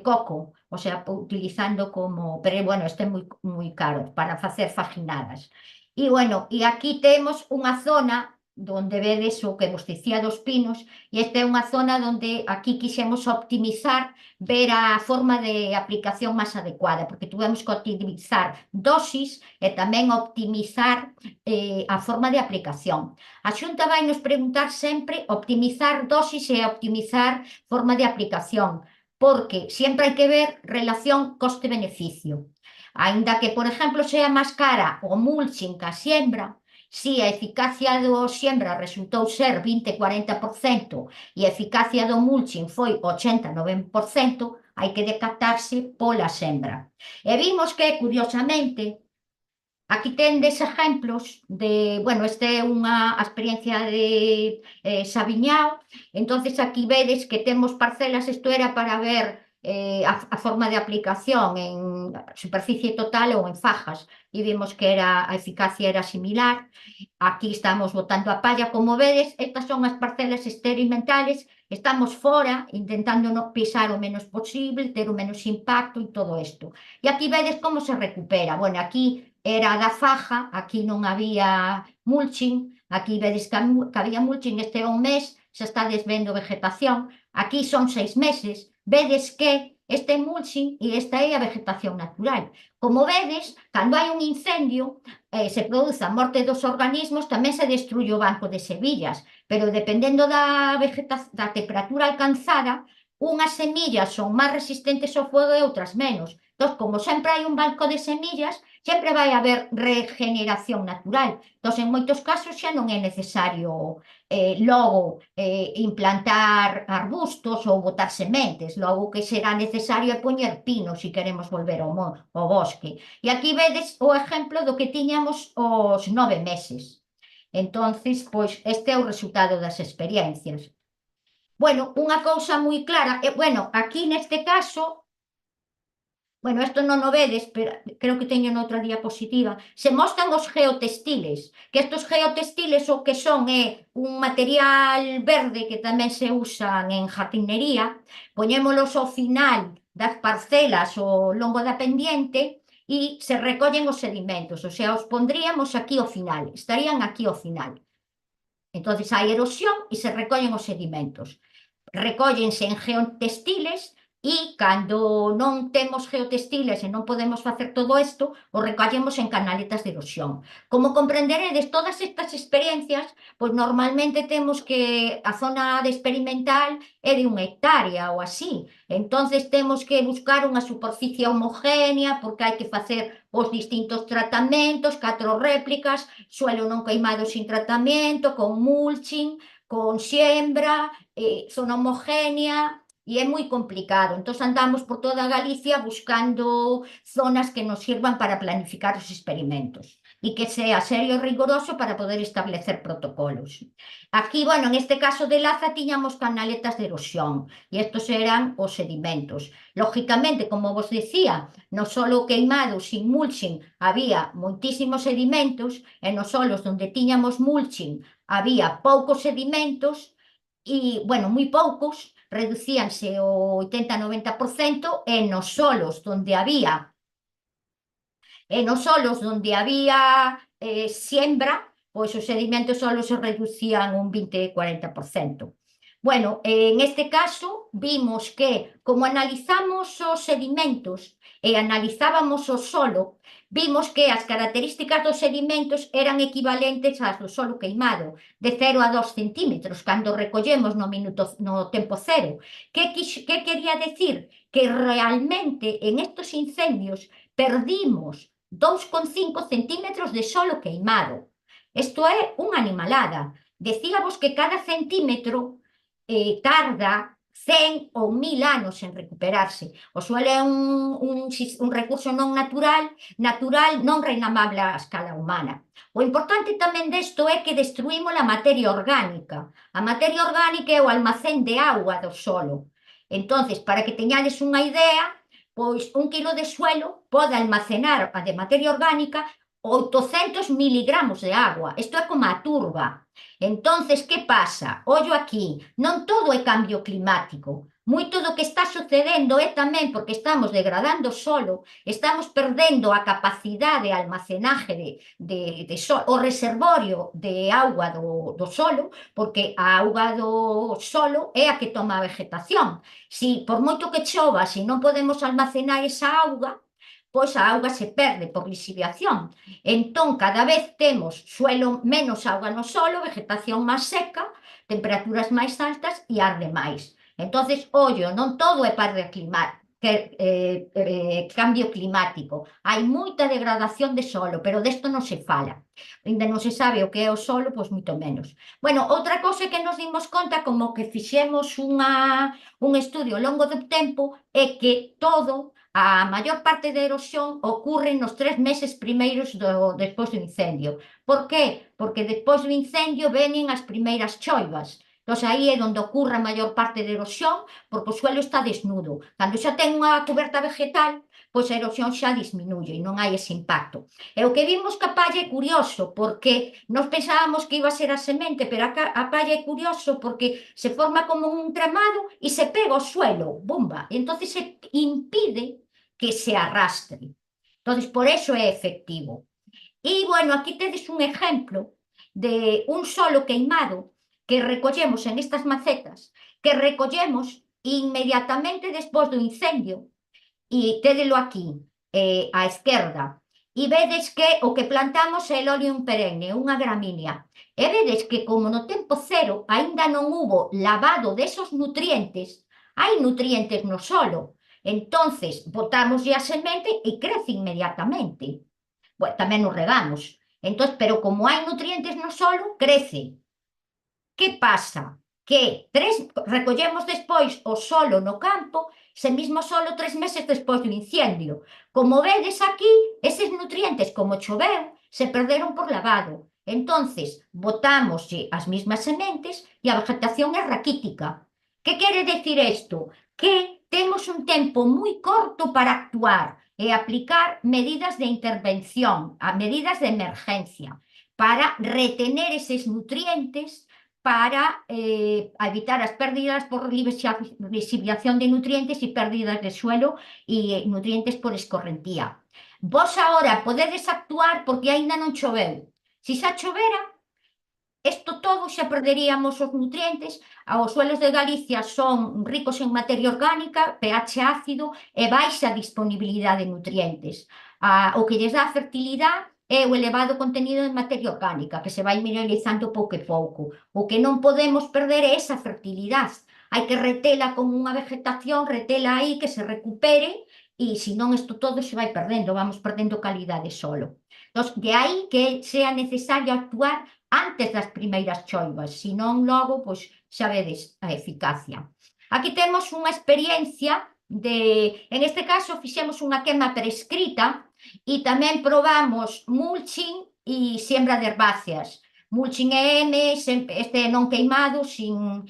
coco, o sea, utilizando como... Pero, bueno, este é moi caro para facer fajinadas. E, bueno, e aquí temos unha zona donde vedes o que vos dicía dos pinos, e esta é unha zona onde aquí quixemos optimizar, ver a forma de aplicación máis adecuada, porque tuvemos que optimizar dosis e tamén optimizar a forma de aplicación. A Xunta vai nos preguntar sempre optimizar dosis e optimizar forma de aplicación, porque sempre hai que ver relación coste-beneficio. Aínda que, por exemplo, sea máis cara o mulching que a siembra, si a eficacia do siembra resultou ser 20-40% e a eficacia do mulching foi 80-90%, hai que decatarse pola sembra. E vimos que, curiosamente, aquí tendes exemplos de, bueno, esta é unha experiencia de Sabiñao, entonces aquí vedes que temos parcelas, isto era para ver a forma de aplicación en superficie total ou en fajas, e vimos que a eficacia era similar. Aquí estamos botando a palla, como vedes, estas son as parcelas experimentales, estamos fora, intentando pisar o menos posible, ter o menos impacto e todo isto. E aquí vedes como se recupera. Bueno, aquí era da faja, aquí non había mulching, aquí vedes que había mulching, este é un mes, xa estades vendo vegetación, aquí son 6 meses, vedes que este mulching e esta é a vegetación natural. Como vedes, cando hai un incendio, se produce a morte dos organismos, tamén se destruye o banco de semillas, pero dependendo da temperatura alcanzada, unhas semillas son máis resistentes ao fuego e outras menos. Entón, como sempre hai un banco de semillas, sempre vai haber regeneración natural. Entón, en moitos casos xa non é necesario logo implantar arbustos ou botar sementes. Logo que será necesario é poñer pinos se queremos volver ao bosque. E aquí vedes o exemplo do que tiñamos os 9 meses. Entonces, pois, este é o resultado das experiencias. Bueno, unha cousa moi clara, bueno, aquí neste caso, bueno, isto non o vedes, pero creo que teño noutra diapositiva, se mostran os geotextiles, que estos geotextiles o que son é un material verde que tamén se usan en jardinería, poñémolos ao final das parcelas ao longo da pendiente e se recollen os sedimentos, o sea, os pondríamos aquí ao final, estarían aquí ao final. Entonces hai erosión e se recollen os sedimentos. Recóllense en geotextiles e cando non temos geotextiles e non podemos facer todo isto, o recollemos en canaletas de erosión. Como comprenderedes, todas estas experiencias, pois normalmente temos que a zona de experimental é de 1 hectárea ou así, entonces temos que buscar unha superficie homogénea porque hai que facer os distintos tratamentos, 4 réplicas, suelo non queimado sin tratamento, con mulching, con siembra, zona homogénea, e é moi complicado. Entón andamos por toda Galicia buscando zonas que nos sirvan para planificar os experimentos e que sea serio e riguroso para poder establecer protocolos. Aquí, bueno, en este caso de Laza tiñamos canaletas de erosión e estos eran os sedimentos. Lógicamente, como vos decía, no solo queimado sin mulching había moitísimos sedimentos e nos solos onde tiñamos mulching había poucos sedimentos e, bueno, moi poucos, reducíanse o 80-90% e nos solos onde había siembra, pois os sedimentos solo se reducían un 20-40%. Bueno, en este caso vimos que, como analizamos os sedimentos e analizábamos o solo, vimos que as características dos sedimentos eran equivalentes ás do solo queimado, de 0 a 2 centímetros, cando recollemos no tempo cero. Que quería decir? Que realmente en estos incendios perdimos 2,5 centímetros de solo queimado. Isto é unha animalada. Decíamos que cada centímetro tarda 100 ou 1000 anos en recuperarse. O suelo é un recurso non natural, non renamable a escala humana. O importante tamén desto é que destruímos a materia orgánica. A materia orgánica é o almacén de auga do solo. Entonces, para que teñades unha idea, pois 1 kilo de suelo pode almacenar a de materia orgánica 800 miligramos de agua. Isto é como a turba. Entonces, que pasa? Ollo aquí, non todo é cambio climático. Moito do que está sucedendo é tamén porque estamos degradando o solo, estamos perdendo a capacidade de almacenaje o reservorio de auga do solo, porque a auga do solo é a que toma a vegetación. Si por moito que chova, se non podemos almacenar esa auga, pois a auga se perde por lisiviación. Entón, cada vez temos menos auga no solo, vegetación máis seca, temperaturas máis altas e arde máis. Entonces, ollo, non todo é pérdida cambio climático. Hai moita degradación de solo, pero desto non se fala. Ainda non se sabe o que é o solo, pois moito menos. Bueno, outra cousa que nos dimos conta, como que fixemos un estudio ao longo do tempo, é que a maior parte da erosión ocorre nos 3 meses primeiros despois do incendio. Por qué? Porque despois do incendio venen as primeiras choivas. Entón, aí é onde ocorre a maior parte da erosión, porque o suelo está desnudo. Cando xa ten unha coberta vegetal, pois a erosión xa disminuye e non hai ese impacto. E o que vimos que a palla é curioso, porque nós pensábamos que iba a ser a semente, pero a palla é curioso porque se forma como un tramado e se pega ao suelo, bomba, e entón se impide que se arrastre. Entón, por eso é efectivo. E, bueno, aquí tedes un exemplo de un solo queimado que recollemos en estas macetas, que recollemos inmediatamente despois do incendio, e tédelo aquí, á esquerda, e vedes que o que plantamos é Lolium perenne, unha gramínea, e vedes que como no tempo cero aínda non hubo lavado desos nutrientes, hai nutrientes no solo, entonces botámoslle a semente e crece inmediatamente. Bueno, tamén nos regamos, entón, pero como hai nutrientes no solo, crece. Que pasa? Que recollemos despois o solo no campo, ese mismo solo 3 meses despois do incendio. Como vedes aquí, eses nutrientes, como choveu, se perderon por lavado. Entonces, botámoslle as mismas sementes e a vegetación é raquítica. Que quere decir isto? Que temos un tempo moi corto para actuar e aplicar medidas de intervención, a medidas de emergencia, para retener eses nutrientes, para evitar as pérdidas por lixiviación de nutrientes e pérdidas de suelo e nutrientes por escorrentía. Vos agora podedes actuar porque aínda non choveu. Se xa chovera, isto todo xa perderíamos os nutrientes. Os suelos de Galicia son ricos en materia orgánica, pH ácido e baixa disponibilidade de nutrientes. O que lles dá fertilidade é o elevado contenido de materia orgánica, que se vai mineralizando pouco e pouco. O que non podemos perder é esa fertilidade. Hai que retela como unha vegetación, retela aí, que se recupere, e senón isto todo se vai perdendo, vamos perdendo calidade de solo. Entón, de aí que sea necesario actuar antes das primeiras choivas, senón logo, pois, xa vedes a eficacia. Aquí temos unha experiencia en este caso fixemos unha quema prescrita e tamén probamos mulching e siembra de herbáceas. Mulching é M, este non queimado, sin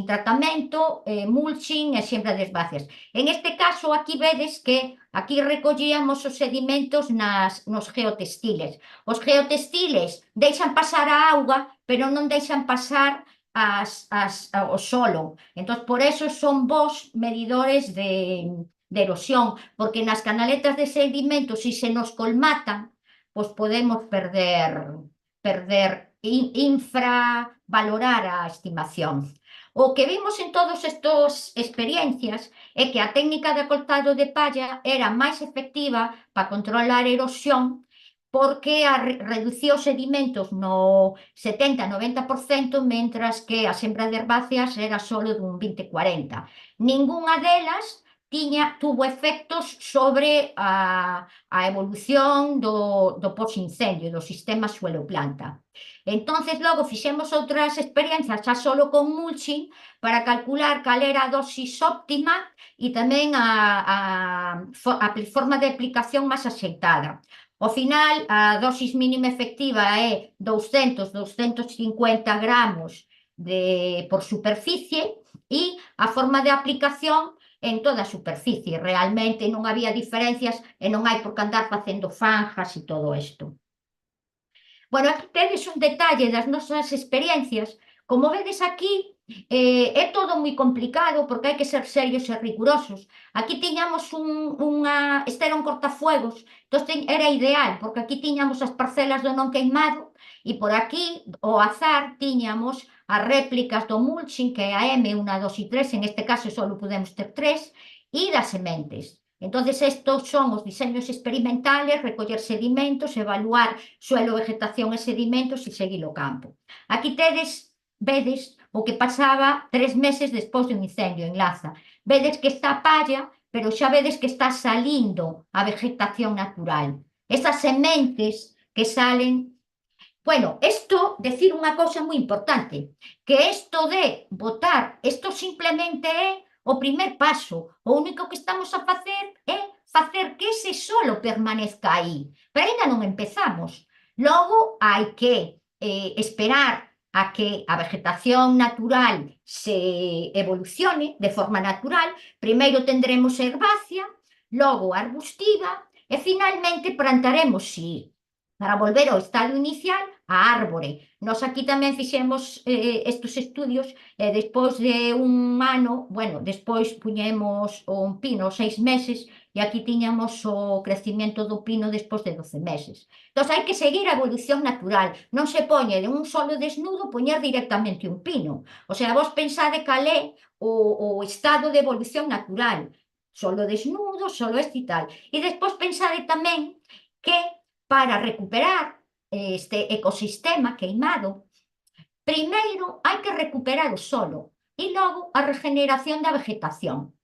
tratamento, mulching e siembra de herbáceas. En este caso, aquí vedes que aquí recollíamos os sedimentos nos geotextiles. Os geotextiles deixan pasar a auga, pero non deixan pasar o solo. Entón, por eso son bons medidores de erosión, porque nas canaletas de sedimentos, se nos colmatan, pois podemos infravalorar a estimación. O que vimos en todas estas experiencias é que a técnica de acoltado de palla era máis efectiva para controlar a erosión, porque reducía os sedimentos no 70-90%, mentras que a sembra de herbáceas era só dun 20-40%. Ningunha delas tuvo efectos sobre a evolución do posincendio, do sistema suelo-planta. Entonces, logo, fixemos outras experiencias xa solo con mulching para calcular cal era a dosis óptima e tamén a forma de aplicación máis axeitada. Ao final, a dosis mínima efectiva é 200-250 gramos por superficie e a forma de aplicación en toda a superficie. Realmente non había diferencias e non hai por que andar facendo fanjas e todo isto. Bueno, aquí tedes un detalle das nosas experiencias. Como vedes aquí, é todo moi complicado porque hai que ser serios e rigurosos. Aquí tiñamos este era un cortafuegos, entón era ideal, porque aquí tiñamos as parcelas do non queimado e por aquí, ao azar, tiñamos as réplicas do mulching, que é a M, 1, 2 e 3, en este caso só podemos ter 3, e das sementes. Entón, estos son os diseños experimentales, recoller sedimentos, evaluar suelo, vegetación e sedimentos e seguir o campo. Aquí vedes o que pasaba 3 meses despois do incendio en Laza. Vedes que esta palla pero xa vedes que está salindo a vegetación natural. Esas sementes que salen. Bueno, esto, decir unha cousa moi importante, que isto de botar, isto simplemente é o primer paso. O único que estamos a facer é facer que ese solo permanezca aí. Pero ainda non empezamos. Logo, hai que esperar a que a vegetación natural se evolucione de forma natural. Primeiro tendremos herbácea, logo arbustiva, e finalmente plantaremos, si para volver ao estado inicial, a árbore. Nós aquí tamén fixemos estes estudios e despois de un ano, bueno, despois puñemos un pino 6 meses e aquí tiñamos o crecimiento do pino despois de 12 meses. Entón, hai que seguir a evolución natural. Non se poñe de un solo desnudo poñer directamente un pino. O sea, vos pensade cal é o estado de evolución natural. Solo desnudo, solo este e tal. E despois pensade tamén que para recuperar este ecosistema queimado, primeiro hai que recuperar o solo e logo a regeneración da vegetación.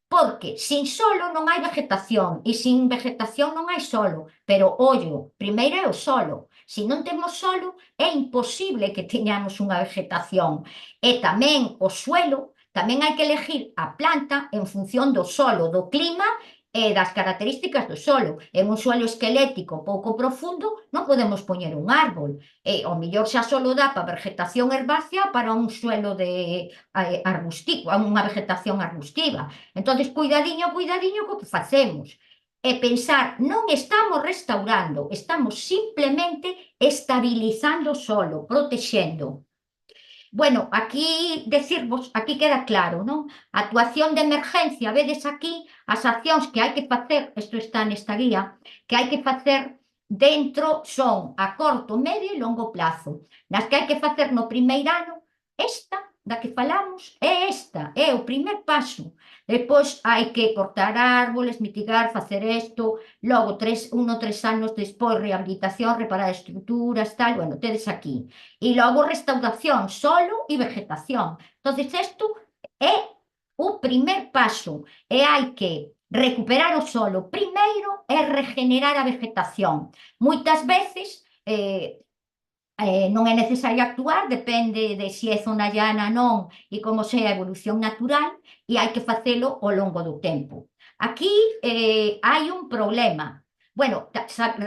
Porque sin solo non hai vegetación e sin vegetación non hai solo. Pero, ollo, primeiro é o solo. Se non temos solo, é imposible que teñamos unha vegetación. E tamén o suelo, tamén hai que elegir a planta en función do solo, do clima e das características do solo. En un suelo esquelético pouco profundo non podemos poñer un árbol. E ao mellor xa solo dá para vegetación herbácea para un suelo de arbustivo, unha vegetación arbustiva. Entón, cuidadiño co que facemos. E pensar, non estamos restaurando, estamos simplemente estabilizando o solo, protexendo. Bueno, aquí decirvos, aquí queda claro, non? A actuación de emergencia, vedes aquí as accións que hai que facer, isto está nesta guía, que hai que facer dentro son a corto, medio e longo plazo. Nas que hai que facer no primeiro ano, esta da que falamos é esta, é o primer paso. Depois hai que cortar árboles, mitigar, facer isto, logo 3 anos despois rehabilitación, reparar estruturas, tal, bueno, tedes aquí. E logo restauración, solo e vegetación. Entón, isto é o primer paso, e hai que recuperar o solo primeiro e regenerar a vegetación. Moitas veces non é necesario actuar, depende de se é zona llana non e como sea a evolución natural, e hai que facelo ao longo do tempo. Aquí hai un problema. Bueno,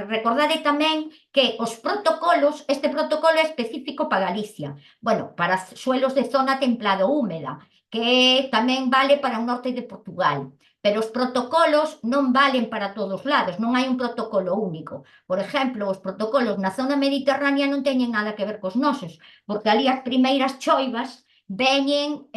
recordade tamén que os protocolos, este protocolo é específico para Galicia, bueno, para suelos de zona templado húmeda, que tamén vale para o norte de Portugal. Pero os protocolos non valen para todos lados, non hai un protocolo único. Por exemplo, os protocolos na zona mediterránea non teñen nada que ver cos nosos, porque ali as primeiras choivas veñen,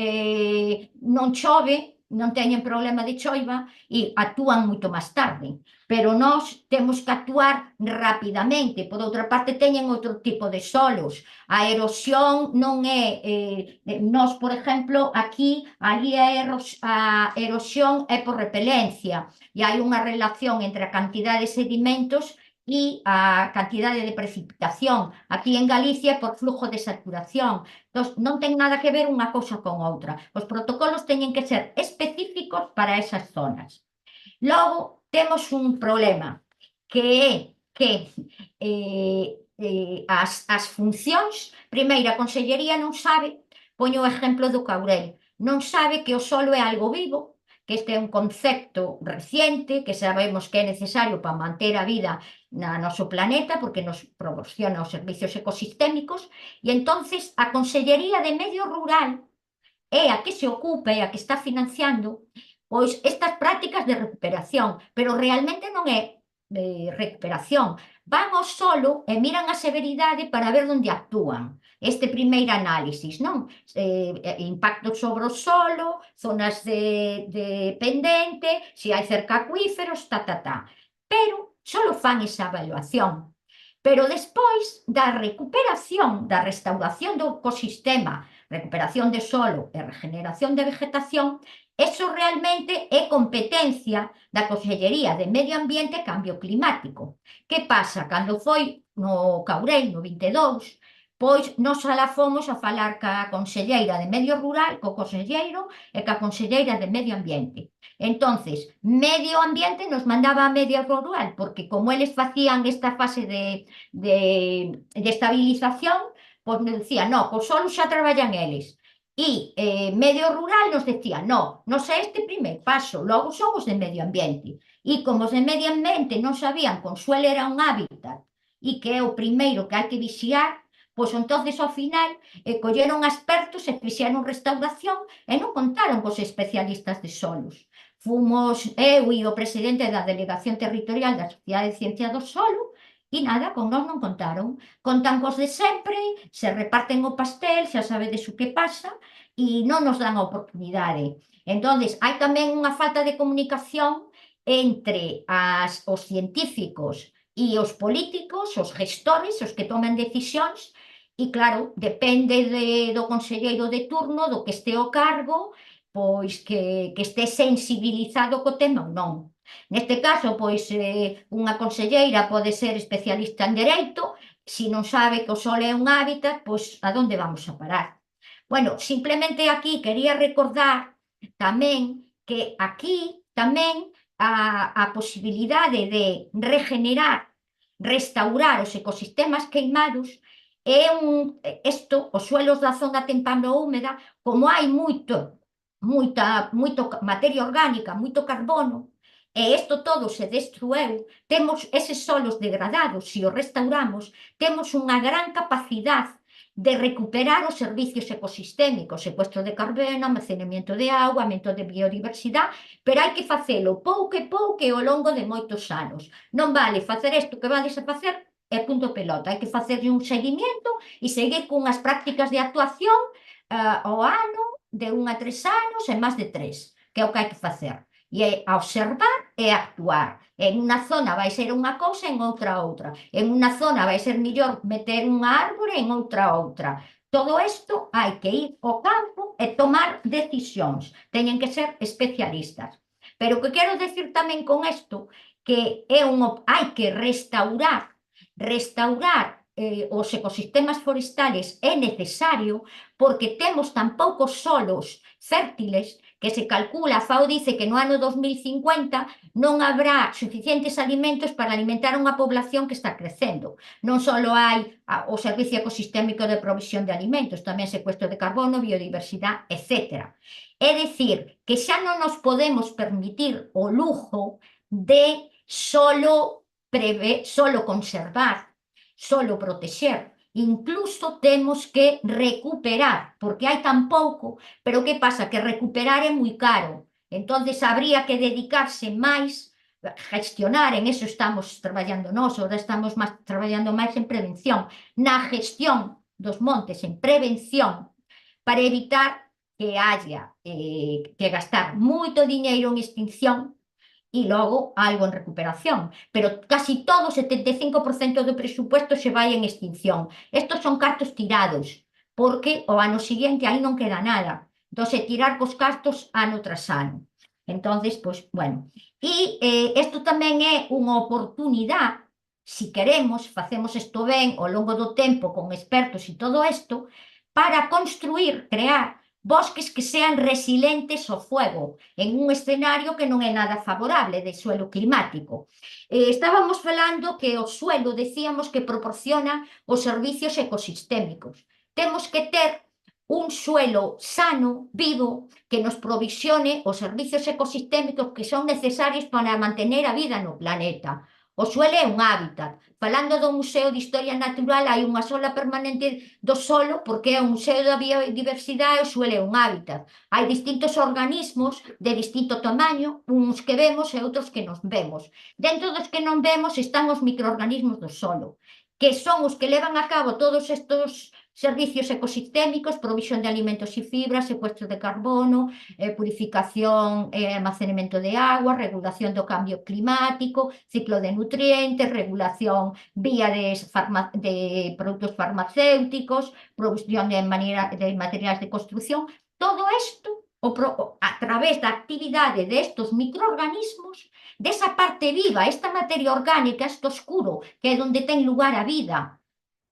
non chove, non teñen problema de choiva e actúan moito máis tarde. Pero nós temos que actuar rapidamente. Por outra parte, teñen outro tipo de solos. A erosión non é... Nós, por exemplo, aquí, ali a erosión é por repelencia. E hai unha relación entre a cantidade de sedimentos e a cantidade de precipitación. Aquí en Galicia é por flujo de saturación. Entón, non ten nada que ver unha cousa con outra. Os protocolos teñen que ser específicos para esas zonas. Logo, temos un problema, que é que as funcións, primeiro, a Consellería non sabe, poño o exemplo do Caurel, non sabe que o solo é algo vivo, que este é un concepto reciente, que sabemos que é necesario para manter a vida no noso planeta, porque nos proporciona os servicios ecosistémicos, e entonces a Consellería de Medio Rural é a que se ocupa e a que está financiando pois estas prácticas de recuperación, pero realmente non é recuperación. Van ao solo e miran a severidade para ver onde actúan. Este primeiro análisis, non? Impacto sobre o solo, zonas de pendente, se hai cerca acuíferos, Pero só fan esa evaluación. Pero despois da recuperación, da restauración do ecosistema, recuperación de solo e regeneración de vegetación, eso realmente é competencia da Consellería de Medio Ambiente e Cambio Climático. Que pasa? Cando foi no Caurel, no 22, pois nos alá fomos a falar ca conselleira de Medio Rural, co conselleiro e ca conselleira de Medio Ambiente. Entonces, Medio Ambiente nos mandaba a Medio Rural, porque como eles facían esta fase de estabilización, pois nos decía, no, cos solos xa traballan eles. E Medio Rural nos decía, no, nos é este primer paso, logo son os de Medio Ambiente. E como os de Medio Ambiente non sabían que o suelo era un hábitat e que é o primeiro que hai que vixiar, pois entonces ao final colleron a expertos e fixeron restauración e non contaron cos especialistas de solos. Fomos eu e o presidente da Delegación Territorial da Sociedade de Ciencia do Solo e nada, con nós non contaron. Contan cos de sempre, se reparten o pastel, xa sabedes o que pasa e non nos dan a oportunidade. Entonces, hai tamén unha falta de comunicación entre os científicos e os políticos, os gestores, os que toman decisións, e claro, depende do conselleiro de turno, do que este ao cargo, pois que este sensibilizado co tema ou non. Neste caso, pois, unha conselleira pode ser especialista en dereito, se non sabe que o sol é un hábitat, pois a donde vamos a parar? Bueno, simplemente aquí quería recordar tamén que aquí tamén a posibilidade de regenerar, restaurar os ecosistemas queimados é os suelos da zona tempano-húmeda, como hai moita materia orgánica, moito carbono, e isto todo se destrueu, temos eses solos degradados, se os restauramos, temos unha gran capacidade de recuperar os servicios ecosistémicos, secuestro de carbono, almacenamiento de auga, aumento de biodiversidade, pero hai que facelo pouco e ao longo de moitos anos. Non vale facer isto que vades a facer e punto pelota, hai que facerlle un seguimento e seguir cunhas prácticas de actuación ao ano, de 1 a 3 anos e máis de 3, que é o que hai que facer. E é observar e actuar. En unha zona vai ser unha cousa, en outra. En unha zona vai ser mellor meter unha árbore, en outra. Todo isto hai que ir ao campo e tomar decisións. Teñen que ser especialistas. Pero o que quero decir tamén con isto, que hai que restaurar os ecosistemas forestales é necesario porque temos tan poucos solos fértiles que se calcula, a FAO dice que no ano 2050 non habrá suficientes alimentos para alimentar unha población que está crecendo. Non só hai o Servicio Ecosistémico de Provisión de Alimentos, tamén secuestro de carbono, biodiversidade, etc. É dicir, que xa non nos podemos permitir o lujo de solo conservar, solo protexer. Incluso temos que recuperar, porque hai tan pouco, pero que pasa? Que recuperar é moi caro. Entonces, habría que dedicarse máis a gestionar, en eso estamos traballando nós, ahora estamos traballando máis en prevención, na gestión dos montes, en prevención, para evitar que haya que gastar moito diñeiro en extinción e logo algo en recuperación. Pero casi todo, 75% do presupuesto se vai en extinción. Estos son cartos tirados, porque o ano seguinte aí non queda nada. Entón, tirar cos cartos ano tras ano. Entón, pois, bueno. E isto tamén é unha oportunidade, se queremos, facemos isto ben ao longo do tempo con expertos e todo isto, para construir, crear bosques que sean resilientes ao fuego, en un escenario que non é nada favorable de suelo climático. Estábamos falando que o suelo, decíamos, que proporciona os servicios ecosistémicos. Temos que ter un suelo sano, vivo, que nos provisione os servicios ecosistémicos que son necesarios para mantener a vida no planeta. O suelo é un hábitat. Falando do Museo de Historia Natural, hai unha sola permanente do solo porque é o Museo da Biodiversidade e o suelo é un hábitat. Hai distintos organismos de distinto tamaño, uns que vemos e outros que non vemos. Dentro dos que non vemos están os microorganismos do solo, que son os que levan a cabo todos estes servicios ecosistémicos, provisión de alimentos e fibras, secuestro de carbono, purificación e almacenamiento de agua, regulación do cambio climático, ciclo de nutrientes, regulación vía de produtos farmacéuticos, provisión de materiais de construcción. Todo isto a través da actividade destes microorganismos, desa parte viva, esta materia orgánica, este oscuro, que é onde ten lugar a vida,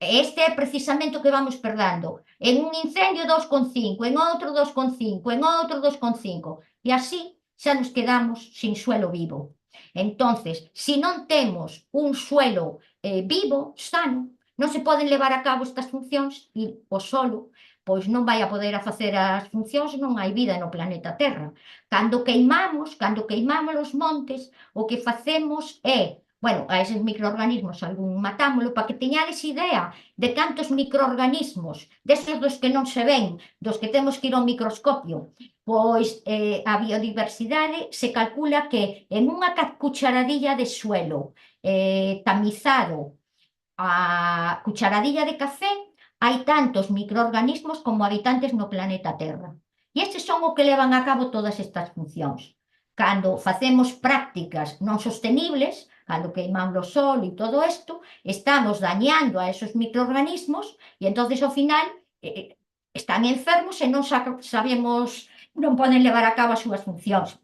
Este é precisamente o que vamos perdendo. En un incendio 2,5, en outro 2,5, en outro 2,5. E así xa nos quedamos sin suelo vivo. Entonces, se non temos un suelo vivo, sano, non se poden levar a cabo estas funcións e o solo pois non vai a poder a facer as funcións, non hai vida no planeta Terra. Cando queimamos os montes, o que facemos é, bueno, a eses microorganismos algún matámolo para que teñades idea de cantos microorganismos, deses dos que non se ven, dos que temos que ir ao microscopio, pois a biodiversidade se calcula que en unha cucharadilla de suelo tamizado a cucharadilla de café hai tantos microorganismos como habitantes no planeta Terra. E estes son o que levan a cabo todas estas funcións. Cando facemos prácticas non sostenibles, cando queimamos o sol e todo isto, estamos dañando a esos microorganismos e entonces ao final están enfermos e non sabemos, non poden levar a cabo as súas funcións.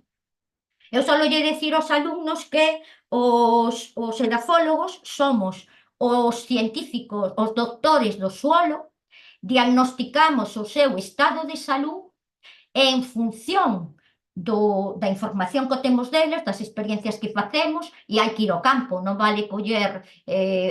Eu só lle dicir aos alumnos que os edafólogos somos os científicos, os doctores do suolo, diagnosticamos o seu estado de salud e en función da información que temos deles, das experiencias que facemos, e hai que ir ao campo, non vale coller...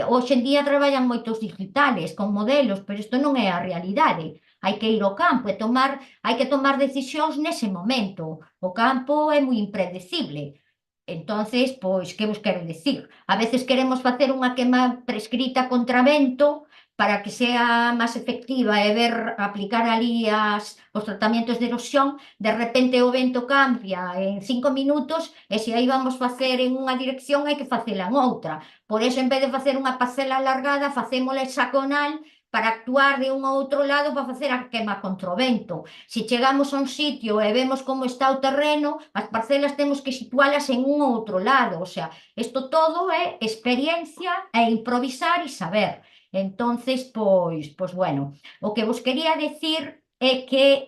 hoxe en día traballan moitos digitales con modelos, pero isto non é a realidade. Hai que ir ao campo e hai que tomar decisións nese momento. O campo é moi impredecible. Entonces, pois, que vos quero dicir? A veces queremos facer unha queima prescrita contra vento para que sea máis efectiva e aplicar ali os tratamentos de erosión, de repente o vento cambia en 5 minutos e se aí vamos facer en unha dirección hai que facela en outra. Por eso, en vez de facer unha parcela alargada, facémola hexagonal para actuar de un a outro lado para facer a queima contra o vento. Se chegamos a un sitio e vemos como está o terreno, as parcelas temos que situalas en un outro lado. O sea, isto todo é experiencia e improvisar e saber. Entonces, pois bueno, o que vos quería decir é que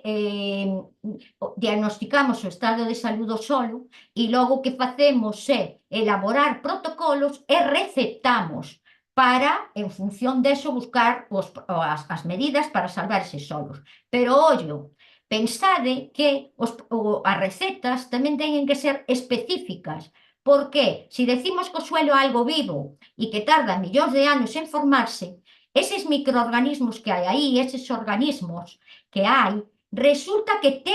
diagnosticamos o estado de salud do solo e logo o que facemos é elaborar protocolos e receptamos para, en función deso, buscar as medidas para salvar eses solos. Pero, ollo, pensade que as recetas tamén teñen que ser específicas, porque se decimos que o suelo é algo vivo e que tarda millóns de anos en formarse, eses microorganismos que hai aí, eses organismos que hai, resulta que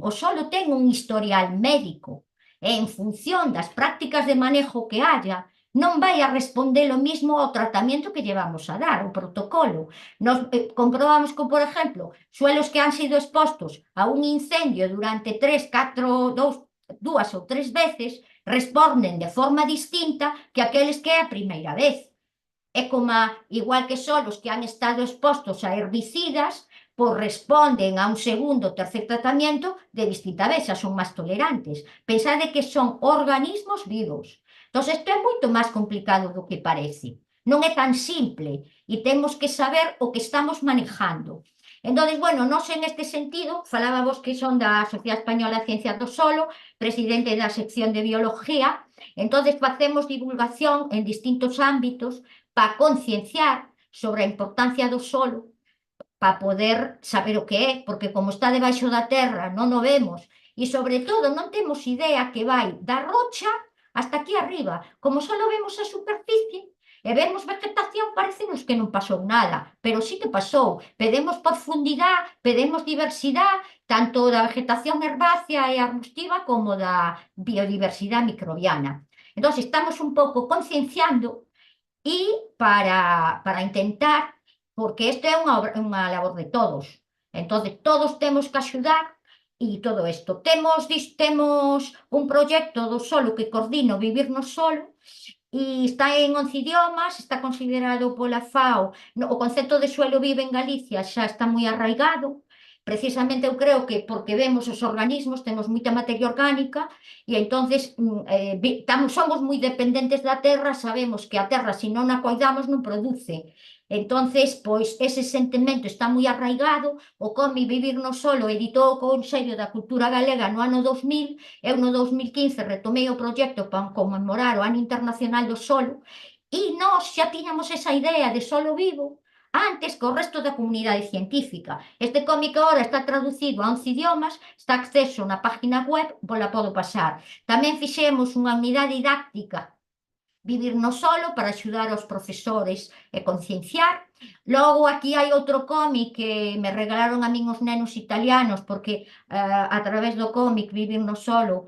o solo ten un historial médico, e en función das prácticas de manejo que haya, non vai a responder o mismo ao tratamento que llevamos a dar, o protocolo. Nos comprobamos que, por exemplo, suelos que han sido expostos a un incendio durante 2 ou 3 veces responden de forma distinta que aqueles que é a primeira vez. É como igual que solos que han estado expostos a herbicidas, pois responden a un segundo ou terceiro tratamento de distinta vez, xa son máis tolerantes. Pensade que son organismos vivos. Entón, isto é moito máis complicado do que parece. Non é tan simple e temos que saber o que estamos manejando. Entón, bueno, nós en este sentido, falábamos que son da Sociedade Española de Ciencias do Solo, presidente da sección de Biología, entón facemos divulgación en distintos ámbitos para concienciar sobre a importancia do solo, para poder saber o que é, porque como está debaixo da terra non o vemos, e sobre todo non temos idea que vai da rocha hasta aquí arriba. Como só vemos a superficie e vemos vegetación, parecenos que non pasou nada, pero sí que pasou. Pedemos profundidade, pedemos diversidade, tanto da vegetación herbácea e arbustiva como da biodiversidade microbiana. Entón, estamos un pouco concienciando e para intentar, porque isto é unha labor de todos. Entón, todos temos que axudar e todo isto. Temos un proxecto do solo que coordina o Vivir no Solo e está en 11 idiomas, está considerado pola FAO. O concepto de suelo vivo en Galicia xa está moi arraigado. Precisamente eu creo que porque vemos os organismos, temos moita materia orgánica e entonces somos moi dependentes da terra, sabemos que a terra, se non a cuidamos, non produce. Entonces, pois, ese sentimento está moi arraigado. O Comi Vivir no Solo editou o Consello da Cultura Galega no ano 2000, eu no 2015 retomei o proxecto para conmemorar o Ano Internacional do Solo, e nós xa tiñamos esa idea de solo vivo antes que o resto da comunidade científica. Este cómic agora está traducido a 11 idiomas, está acceso na página web, la podo pasar. Tamén fixemos unha unidade didáctica, Vivir no solo, para axudar aos profesores e concienciar. Logo, aquí hai outro cómic que me regalaron a min os nenos italianos, porque a través do cómic Vivir no solo,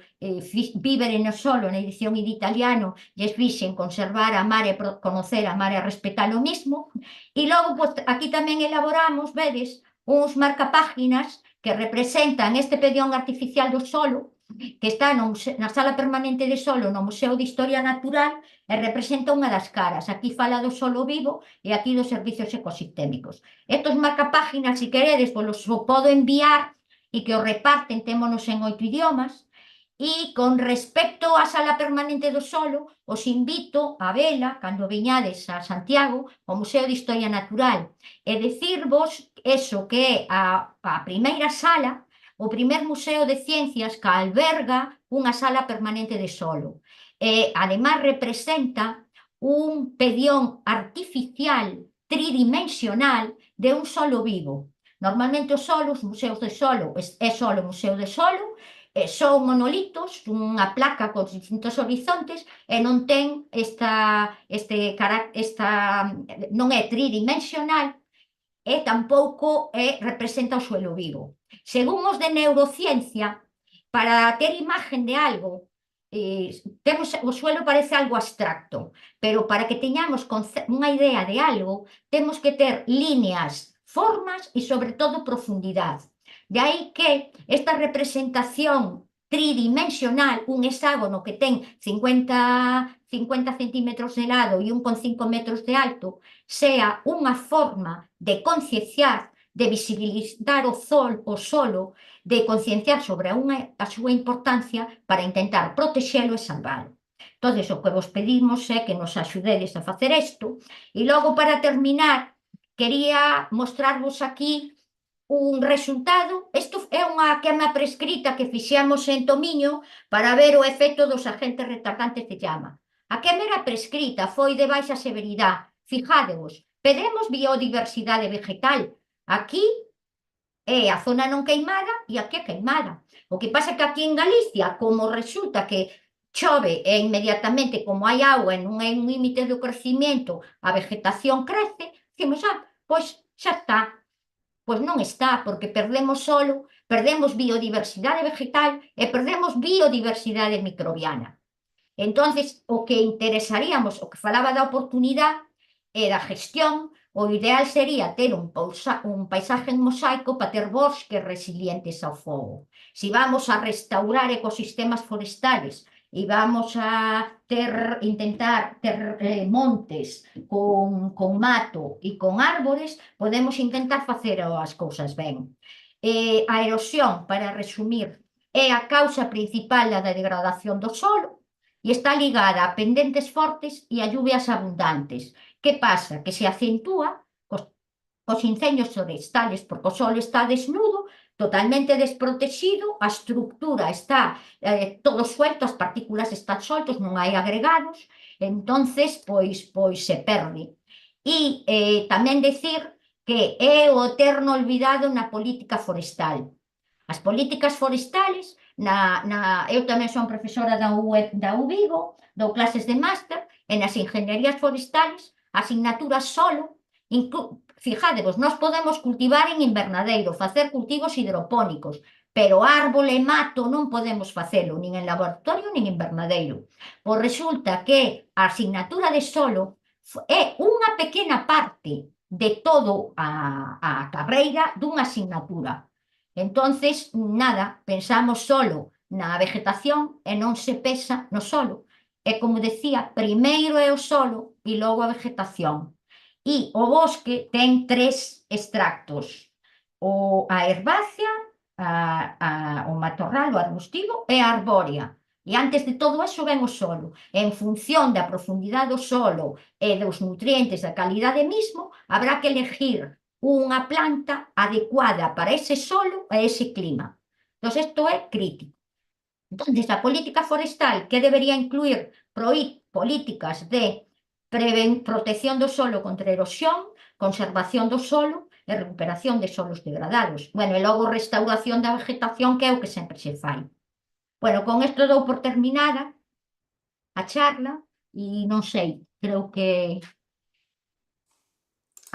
Vivere no solo, na edición en italiano, lles fixen conservar, amar e conocer, amar e respetar o mismo. E logo, pues, aquí tamén elaboramos, vedes, uns marcapáginas que representan este pedión artificial do solo, que está na sala permanente de solo no Museo de Historia Natural, e representa unha das caras. Aquí fala do solo vivo e aquí dos servicios ecosistémicos. Estos marcapáginas, se queredes, os podo enviar e que os reparten, témonos en 8 idiomas. E con respecto á sala permanente do solo, os invito a vela, cando veñades a Santiago, ao Museo de Historia Natural, e decirvos eso que é a primeira sala, o primer museo de ciencias que alberga unha sala permanente de solo. Además, representa un pedión artificial tridimensional de un solo vivo. Normalmente os solos, museos de solo, é solo museo de solo, son monolitos, unha placa con distintos horizontes, e non ten non é tridimensional, e tampouco representa o suelo vivo. Según os de neurociencia, para ter imagen de algo, o suelo parece algo abstracto, pero para que teñamos unha idea de algo, temos que ter líneas, formas e, sobre todo, profundidade. De aí que esta representación tridimensional, un hexágono que ten 50 centímetros de lado e 1,5 metros de alto, sea unha forma de concienciar, de visibilizar o solo, de concienciar sobre a súa importancia para intentar protexelo e salvalo. Entón, o que vos pedimos é que nos axudedes a facer isto. E logo, para terminar, quería mostrarvos aquí un resultado. Isto é unha queima prescrita que fixemos en Tomiño para ver o efecto dos agentes retardantes de llama. A queima era prescrita, foi de baixa severidade. Fijádevos, pedimos biodiversidade vegetal. Aquí é a zona non queimada e aquí é queimada. O que pasa é que aquí en Galicia, como resulta que chove e inmediatamente, como hai auga e non hai un límite do crecimiento, a vegetación crece, dicimos, pois xa está. Pois non está, porque perdemos solo, perdemos biodiversidade vegetal e perdemos biodiversidade microbiana. Entonces, o que interesaríamos, o que falaba da oportunidade e da gestión, o ideal sería ter un paisaje en mosaico para ter bosques resilientes ao fogo. Se vamos a restaurar ecosistemas forestales e vamos a intentar ter montes con mato e con árbores, podemos intentar facer as cousas ben. A erosión, para resumir, é a causa principal da degradación do solo e está ligada a pendentes fortes e a lluvias abundantes. Que pasa? Que se acentúa cos incendios forestales, porque o solo está desnudo, totalmente desprotegido, a estructura está todo suelto, as partículas están soltos, non hai agregados, entonces, pois se perde. E tamén decir que é o eterno olvidado na política forestal. As políticas forestales, eu tamén son profesora da U Vigo, dou clases de máster, e nas ingenierías forestales, a asignatura solo, fijádevos, nós podemos cultivar en invernadeiro, facer cultivos hidropónicos, pero árbol e mato non podemos facelo, nin en laboratorio, nin en invernadeiro. Pois resulta que a asignatura de solo é unha pequena parte de todo a carreira dunha asignatura. Entonces, nada, pensamos solo na vegetación e non se pensa no solo. E como decía, primeiro é o solo e logo a vegetación. E o bosque ten 3 extractos: a herbácea, o matorral, o arbustivo e a arbórea. E antes de todo eso ven o solo. En función da profundidade do solo e dos nutrientes, da calidade mismo, habrá que elegir unha planta adecuada para ese solo e ese clima. Entón, isto é crítico. Entón, a política forestal, que debería incluir políticas de protección do solo contra erosión, conservación do solo e recuperación de solos degradados. Bueno, e logo restauración da vegetación, que é o que sempre se fai. Bueno, con isto dou por terminada a charla e non sei, creo que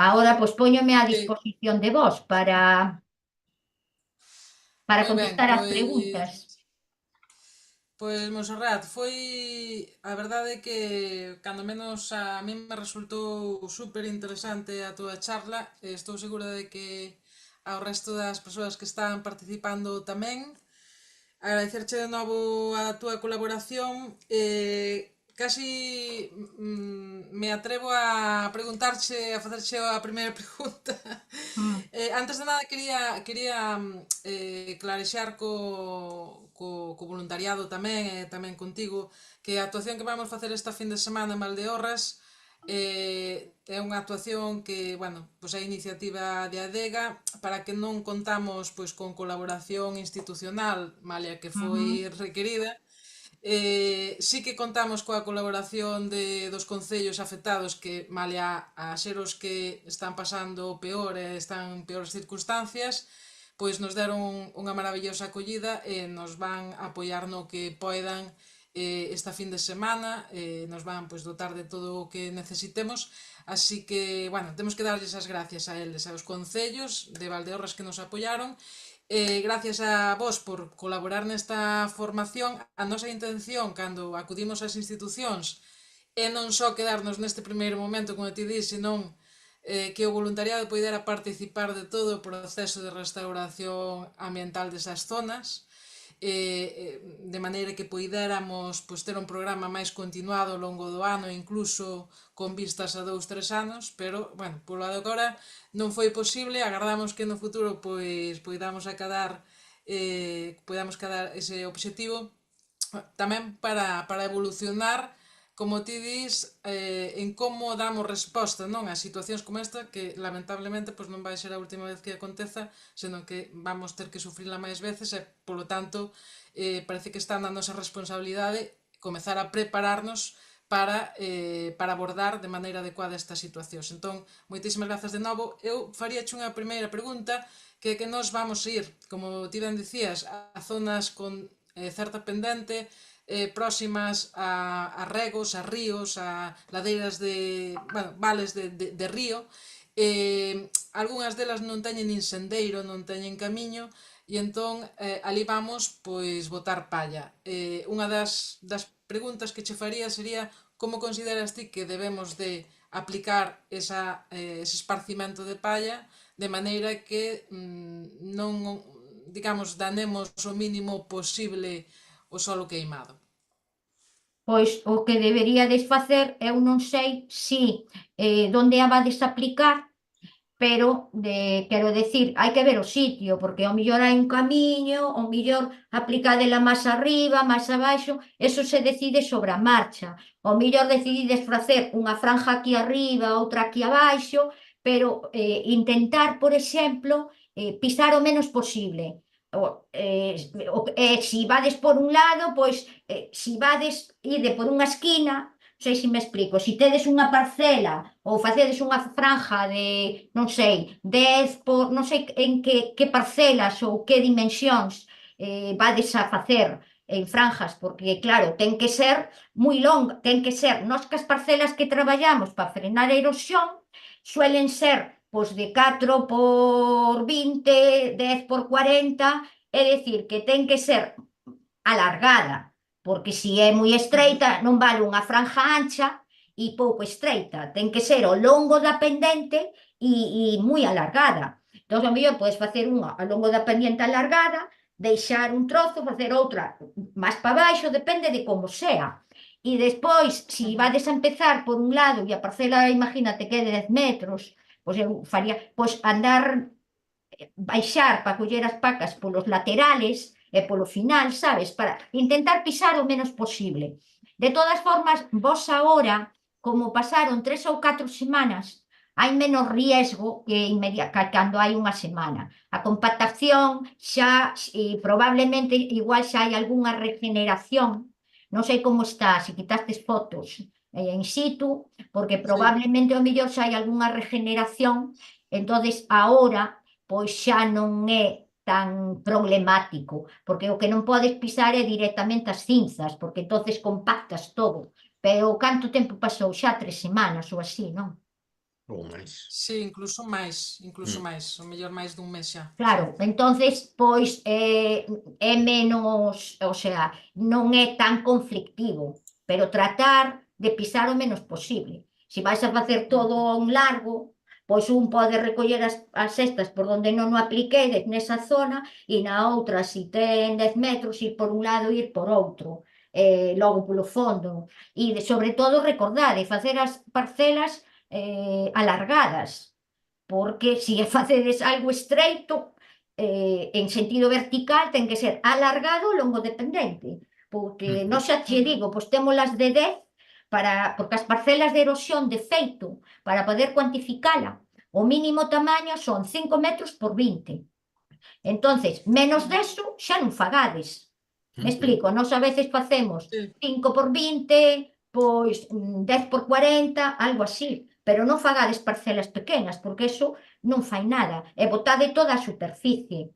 agora pois póñome á disposición de vos para Moi ben, contestar as preguntas. Pois, Monserrat, foi a verdade é que cando menos a min me resultou super interesante a túa charla, e estou segura de que ao resto das persoas que están participando tamén. Agradecerche de novo a túa colaboración. Casi me atrevo a preguntarche, a facerche a primeira pregunta. Antes de nada quería clarexar co voluntariado tamén, e tamén contigo, que a actuación que vamos facer esta fin de semana en Valdeorras é unha actuación que, bueno, pois é iniciativa de Adega, para que non contamos pois con colaboración institucional, malia que foi requerida. Sí que contamos coa colaboración dos concellos afectados, que, malia a ser os que están pasando peor e están en peores circunstancias, pois nos deron unha maravillosa acollida e nos van a apoiar no que poidan esta fin de semana, nos van pois dotar de todo o que necesitemos, así que, bueno, temos que darlles as gracias a eles, aos concellos de Valdeorras que nos apoiaron. Gracias a vos por colaborar nesta formación. A nosa intención cando acudimos ás institucións é non só quedarnos neste primeiro momento, como ti dis, senón que o voluntariado poidera participar de todo o proceso de restauración ambiental desas zonas, de maneira que poidéramos pois, ter un programa máis continuado ao longo do ano, incluso con vistas a 2-3 anos, pero, bueno, polo lado de agora non foi posible. Agardamos que no futuro pois poidamos acadar ese obxectivo tamén para evolucionar, como ti dis, en como damos resposta, non, a situacións como esta, que lamentablemente pois non vai ser a última vez que aconteza, senón que vamos ter que sufrila máis veces e, polo tanto, parece que está na nosa responsabilidade comezar a prepararnos para abordar de maneira adecuada estas situacións. Entón, moitísimas grazas de novo. Eu faríache unha primeira pregunta, que nos vamos ir, como ti ben dicías, a zonas con certa pendente, próximas a regos, a ríos, a ladeiras de, bueno, vales de río. Algúnas delas non teñen nin sendeiro, non teñen camiño, e entón ali vamos pois botar palla. Unha das preguntas que che faría sería como consideras ti que debemos de aplicar ese esparcimento de palla de maneira que non, digamos, danemos o mínimo posible o solo queimado. Pois o que deberíades facer, eu non sei si onde a vades aplicar, pero quero decir, hai que ver o sitio, porque ao mellor hai un camiño, ao mellor aplicadela máis arriba, máis abaixo, eso se decide sobre a marcha. Ao mellor decidides facer unha franja aquí arriba, outra aquí abaixo, pero intentar, por exemplo, pisar o menos posible. Si vades por un lado, pois, si vades ide por unha esquina, non sei se me explico, se tedes unha parcela ou facedes unha franja de, non sei, 10 por, non sei en que parcelas ou que dimensións vades a facer en franjas, porque claro, ten que ser moi longa, ten que ser, nós que as parcelas que traballamos para frenar a erosión suelen ser pois de 4 por 20, 10 por 40, é dicir, que ten que ser alargada, porque se é moi estreita non vale unha franja ancha e pouco estreita, ten que ser ao longo da pendente e moi alargada. Entón, ao mellor podes facer unha ao longo da pendente alargada, deixar un trozo, facer outra máis para baixo, depende de como sea. E despois, se vades a empezar por un lado e a parcela, imagínate que é de 10 metros, pois eu faría, pois andar, baixar para coller as pacas polos laterales e polo final, sabes, para intentar pisar o menos posible. De todas formas, vos agora, como pasaron 3 ou 4 semanas, hai menos riesgo que cando hai unha semana. A compactación xa, probablemente, igual xa hai algunha regeneración, non sei como está, se quitastes fotos, in situ, porque Sí, probablemente ao mellor xa hai algunha regeneración, entonces ahora pois xa non é tan problemático, porque o que non podes pisar é directamente as cinzas, porque entonces compactas todo. Pero canto tempo pasou? Xa 3 semanas ou así, non? Ou máis. sí, incluso Mm. máis, o mellor máis dun mes xa, sí. Claro, entonces, pois, é menos, o sea, non é tan conflictivo, pero tratar de pisar o menos posible. Se vais a facer todo a un largo, pois un pode recoller as cestas por onde non o apliquedes nesa zona e na outra, se ten 10 metros, ir por un lado e ir por outro, logo polo fondo. E, sobre todo, recordade, facer as parcelas alargadas, porque se facedes algo estreito, en sentido vertical, ten que ser alargado o longo dependente, porque non xa che digo, pois témolas de 10, porque as parcelas de erosión de feito, para poder cuantificala, o mínimo tamaño son 5 metros por 20. Entonces, menos deso xa non fagades. Me explico, nós a veces facemos Sí. 5 por 20, pois 10 por 40, algo así, pero non fagades parcelas pequenas, porque eso non fai nada, e botade toda a superficie.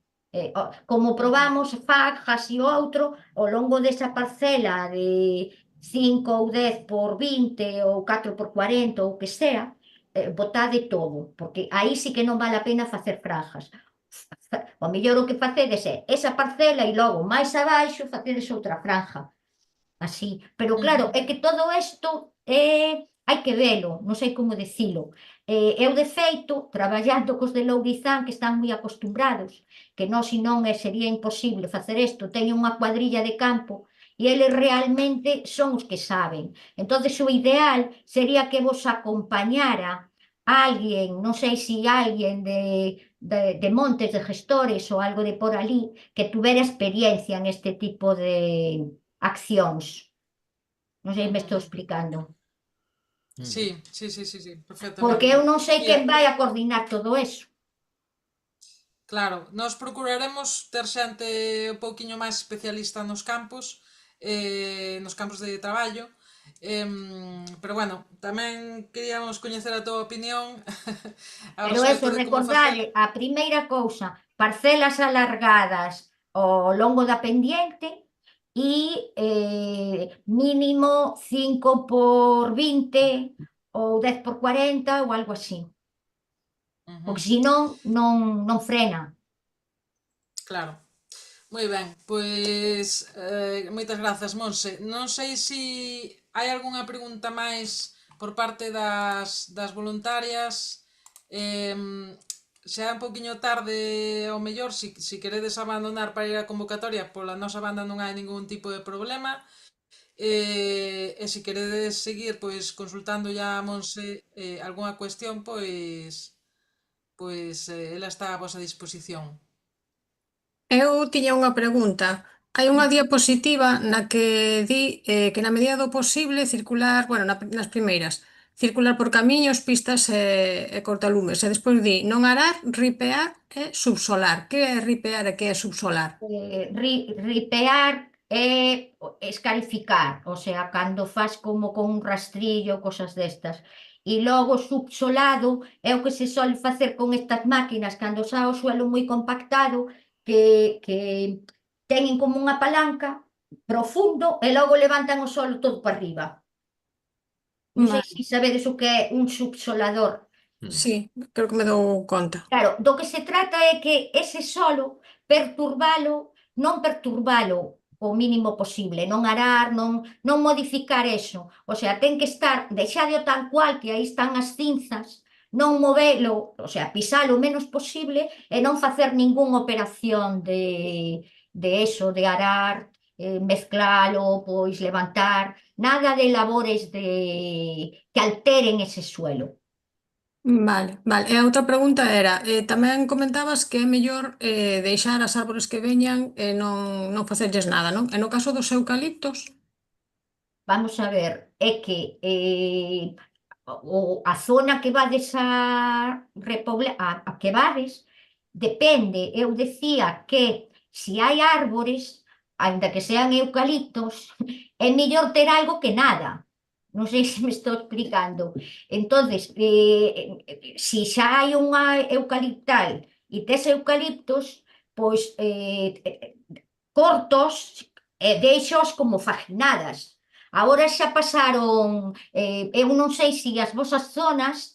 Como probamos fajas e outro, ao longo desa parcela de 5 ou 10 por 20 ou 4 por 40 ou o que sea, botade todo, porque aí sí que non vale a pena facer franjas. O mellor o que facedes é esa parcela e logo máis abaixo facedes outra franja, así. Pero claro, é que todo isto hai que velo, non sei como dicilo. Eu, de feito, traballando cos de Lourizán, que están moi acostumbrados, que nós, se non sería imposible facer isto, teño unha cuadrilla de campo e eles realmente son os que saben. Entonces o ideal sería que vos acompañara alguén, non sei se alguén de montes, de gestores ou algo de por ali, que tuvera experiencia neste tipo de accións. Non sei se me estou explicando. Sí, sí, sí, sí, sí, Porque perfectamente. eu non sei Mira, quen vai a coordinar todo eso. claro, nós procuraremos ter xente un pouquiño máis especialista nos campos de traballo, pero bueno, tamén queríamos coñecer a túa opinión ao Pero respecto eso, de como facer. recordarlle, a primeira cousa, parcelas alargadas ao longo da pendiente e mínimo 5 por 20 ou 10 por 40 ou algo así. Porque senón non frena. Claro. Moi ben, pois moitas grazas, Monse. Non sei se hai algunha pregunta máis por parte das voluntarias. Xa é un poquinho tarde ao mellor, se queredes abandonar para ir á convocatoria, pola nosa banda non hai ningún tipo de problema. E se queredes seguir pois consultando ya a Monse algunha cuestión, pois ela está a vosa disposición. Eu tiña unha pregunta. Hai unha diapositiva na que di que na medida do posible circular, bueno, nas primeiras, circular por camiños, pistas e cortalumes. E despois di non arar, ripear e subsolar. Que é ripear e que é subsolar? Ripear é escarificar, o sea, cando faz como con un rastrillo, cosas destas. E logo subsolado é o que se sole facer con estas máquinas cando xa o suelo moi compactado, que teñen como unha palanca profundo e logo levantan o solo todo para arriba. Non sei Vale. se sabedes o que é un subsolador. Sí, creo que me dou conta. Claro, do que se trata é que ese solo non perturbalo o mínimo posible, non arar, non modificar eso. O sea, ten que estar, deixádeo tal cual que aí están as cinzas, non movelo, o sea, pisalo o menos posible e non facer ningunha operación de eso, de arar, mezclalo, pois levantar, nada de labores que alteren ese suelo. Vale, vale. E a outra pregunta era, tamén comentabas que é mellor deixar as árbores que veñan e non facerlles nada, non? E no caso dos eucaliptos, Vamos a ver, é que a zona que vades a que vades depende. Eu decía que se hai árbores, aínda que sean eucaliptos, é mellor ter algo que nada. Non sei se me estou explicando. Entonces, si xa hai unha eucaliptal e tes eucaliptos, pois cortos e deixos como faginadas. Agora xa pasaron, eu non sei se as vosas zonas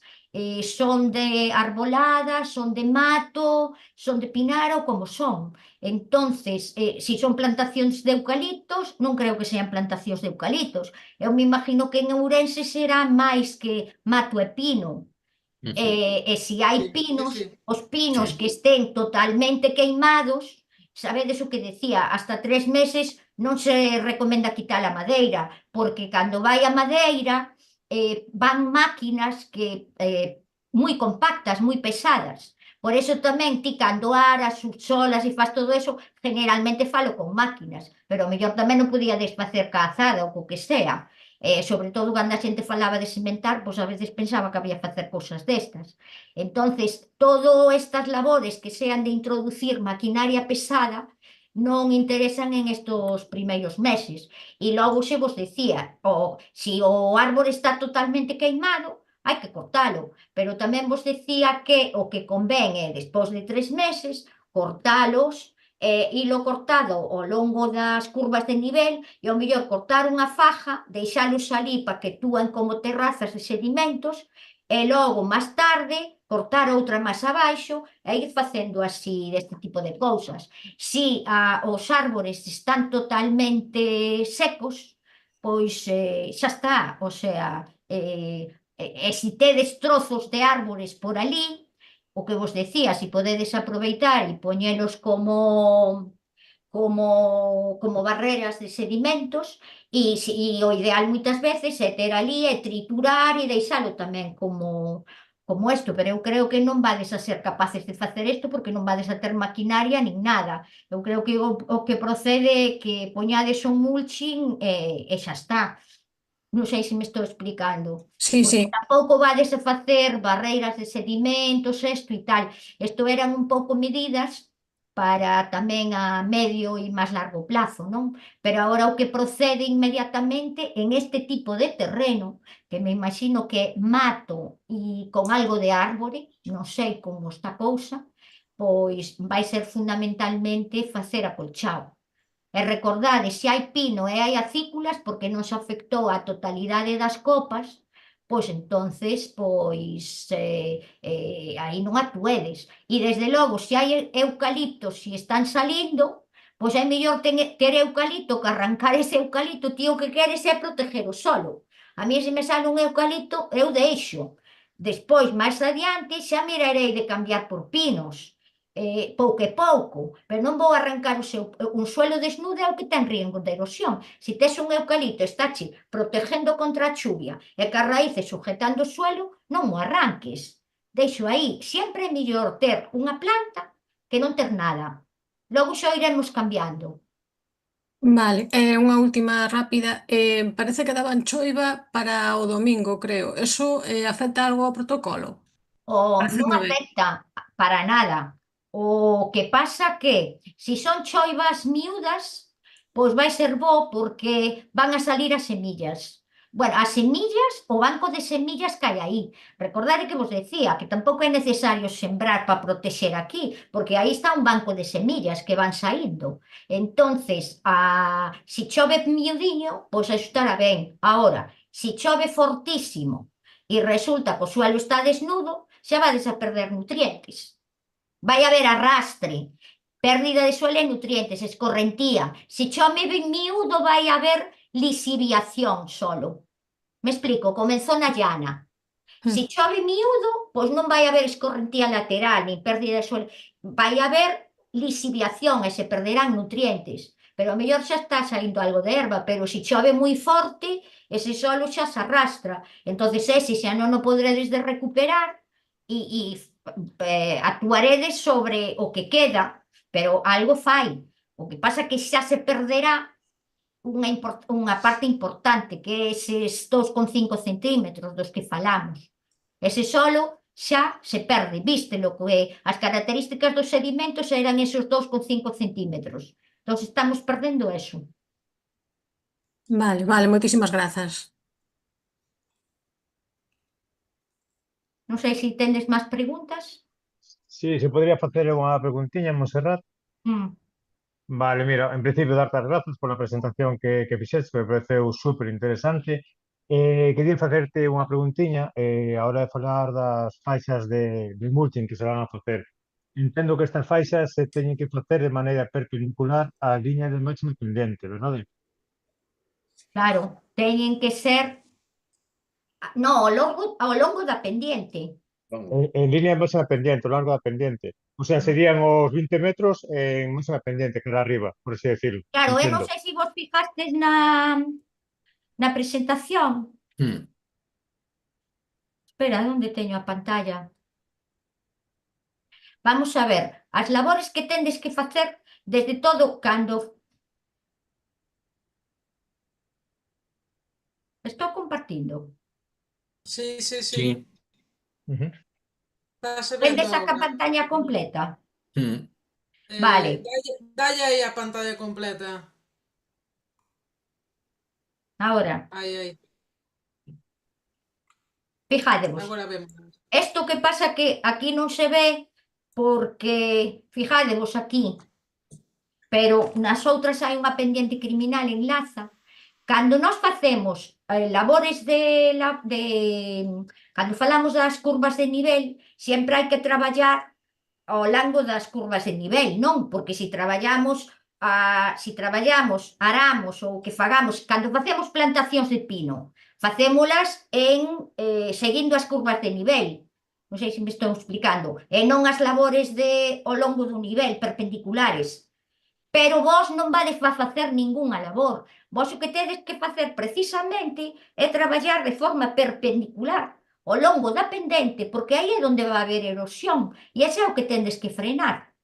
son de arbolada, son de mato, son de pinar ou como son. Entonces, si son plantacións de eucaliptos, non creo que sean plantacións de eucaliptos. Eu me imagino que en Ourense será máis que mato e pino. Ujú. E se hai Sí, sí, pinos, sí. os pinos Sí. que estén totalmente queimados, sabedes o que decía, hasta 3 meses non se recomenda quitar a madeira, porque cando vai a madeira van máquinas que moi compactas, moi pesadas. Por eso tamén ti cando aras, subsolas e faz todo eso, generalmente falo con máquinas, pero ao mellor tamén non podía desfacer calzada ou co que sea. Sobre todo cando a xente falaba de sementar, pois a veces pensaba que había facer cousas destas. Entonces, todo estas labores que sean de introducir maquinaria pesada non interesan en estos primeiros meses. E logo se vos decía, si o árbore está totalmente queimado, hai que cortalo. Pero tamén vos decía que o que convén é, despois de 3 meses, cortalos, ilo cortado ao longo das curvas de nivel e ao mellor cortar unha faja, deixalos ali para que túan como terrazas de sedimentos e logo máis tarde cortar outra máis abaixo e ir facendo así deste tipo de cousas. Si os árbores están totalmente secos, pois xa está, o sea, se tedes trozos de árbores por ali, o que vos decía, si podedes aproveitar e poñelos como barreras de sedimentos e o ideal moitas veces é ter ali e triturar e deixalo tamén como isto, pero eu creo que non vades a ser capaces de facer isto porque non vades a ter maquinaria nin nada. Eu creo que o que procede é que poñades un mulching e xa está. Non sei se me estou explicando. Sí, Porque sí. tampouco vades a facer barreiras de sedimentos, isto e tal. Isto eran un pouco medidas para tamén a medio e máis largo plazo, non? Pero agora o que procede inmediatamente en este tipo de terreno, que me imagino que é mato e con algo de árbore, non sei como está a cousa, pois vai ser fundamentalmente facer acolchado. E recordade, se hai pino e hai acículas, porque non se afectou a totalidade das copas, pois entonces, aí non actuedes. E desde logo, se hai eucaliptos, se están salindo, pois é mellor ter eucalipto que arrancar ese eucalipto, ti o que queres é proteger o solo. A mí se me sale un eucalipto, eu deixo. Despois, máis adiante, xa mirarei de cambiar por pinos. Pouco e pouco, pero non vou arrancar un suelo desnudo é o que ten riesgo de erosión. Se tes un eucalipto estáche protegendo contra a chuvia e que as raíces sujetando o suelo, non o arranques. Deixo aí. Sempre é mellor ter unha planta que non ter nada. Logo xa iremos cambiando. Vale, unha última rápida. Parece que daban choiva para o domingo, creo. Eso afecta algo ao protocolo? Non Pareceme ben. afecta para nada. O que pasa que, se son choivas miúdas, pois vai ser bo porque van a salir as semillas. Bueno, as semillas, o banco de semillas que hai aí. Recordade que vos decía que tampouco é necesario sembrar para protexer aquí, porque aí está un banco de semillas que van saindo. Entonces, se chove miudiño, pois eso estará ben. Ahora, se chove fortísimo e resulta que o suelo está desnudo, xa vades a perder nutrientes. Vai haber arrastre, pérdida de suelo e nutrientes, escorrentía. Se chove ben miúdo, vai haber lisiviación solo. Me explico, comenzou na llana. Se chove miúdo, pois non vai haber escorrentía lateral, nin pérdida de suelo. Vai haber lisiviación e se perderán nutrientes. Pero a mellor xa está saindo algo de erva, pero se chove moi forte, ese solo xa se arrastra. Entonces ese xa non o podredes de recuperar e actuaredes sobre o que queda, pero algo fai. O que pasa é que xa se perderá unha parte importante, que é eses 2,5 centímetros dos que falamos. Ese solo xa se perde, vístelo, que as características dos sedimentos eran esos 2,5 centímetros. Entón estamos perdendo eso. Vale, vale, moitísimas grazas. Non sei se tendes máis preguntas. Sí, se podría facer unha preguntiña, Monserrat. Mm. Vale, mira, en principio darte as grazas pola presentación que fixeste, que me pareceu super interesante. Quería facerte unha preguntiña a hora de falar das faixas de mulching que se van a facer. Entendo que estas faixas se teñen que facer de maneira perpendicular á liña de máxima pendente, verdade? Claro, teñen que ser no, ao longo da pendiente. En línea de máxima pendiente, ao largo da pendiente. O sea, serían os 20 metros en máxima pendiente, que era arriba, por así decirlo. Claro, eu non Entendo. sei se vos fijastes na presentación. Hmm. Espera, onde teño a pantalla? Vamos a ver, as labores que tendes que facer desde todo cando... Estou compartindo. Sí, sí, sí. Sí. Ujú. Estase vendo Tendes a agora. pantalla completa? Hmm. Vale. Dalle aí a pantalla completa. Ahora, Aí. fijádevos. Agora vemos. Isto que pasa que aquí non se ve porque, fijádevos aquí, pero nas outras hai unha pendiente criminal en Laza. Cando nós facemos labores cando falamos das curvas de nivel, sempre hai que traballar ao longo das curvas de nivel, non? Porque se traballamos, aramos ou que fagamos, cando facemos plantacións de pino, facémolas seguindo as curvas de nivel. Non sei se me estou explicando. E non as labores ao longo do nivel, perpendiculares. Pero vos non vades a facer ningunha labor. Vos o que tedes que facer precisamente é traballar de forma perpendicular ao longo da pendente, porque aí é onde vai haber erosión, e ese é o que tendes que frenar.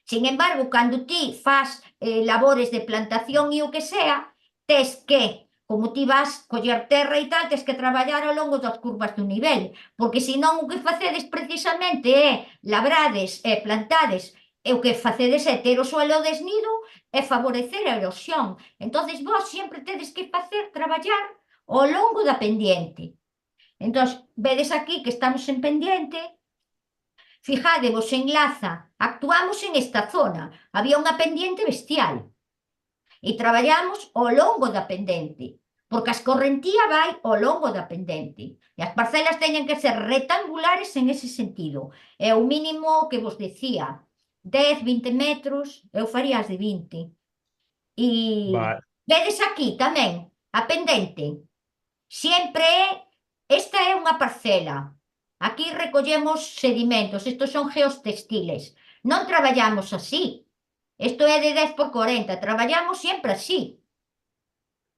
Sin embargo, cando ti fas labores de plantación e o que sea, tes que, como ti vas coller terra e tal, tes que traballar ao longo das curvas do nivel, porque senón o que facedes precisamente é labrades e plantades, e o que facedes é ter o suelo desnido e favorecer a erosión. Entonces vos sempre tedes que traballar ao longo da pendiente. Entón, vedes aquí que estamos en pendiente. Fijádevos, en Laza, actuamos en esta zona. Había unha pendiente bestial. E traballamos ao longo da pendente, porque a escorrentía vai ao longo da pendente. E as parcelas teñen que ser rectangulares en ese sentido. É o mínimo que vos decía. 10, 20 metros, eu faría as de 20. E Vale. vedes aquí tamén, a pendente. Sempre esta é unha parcela. Aquí recollemos sedimentos, estos son geotextiles. Non traballamos así. Isto é de 10 por 40, traballamos sempre así.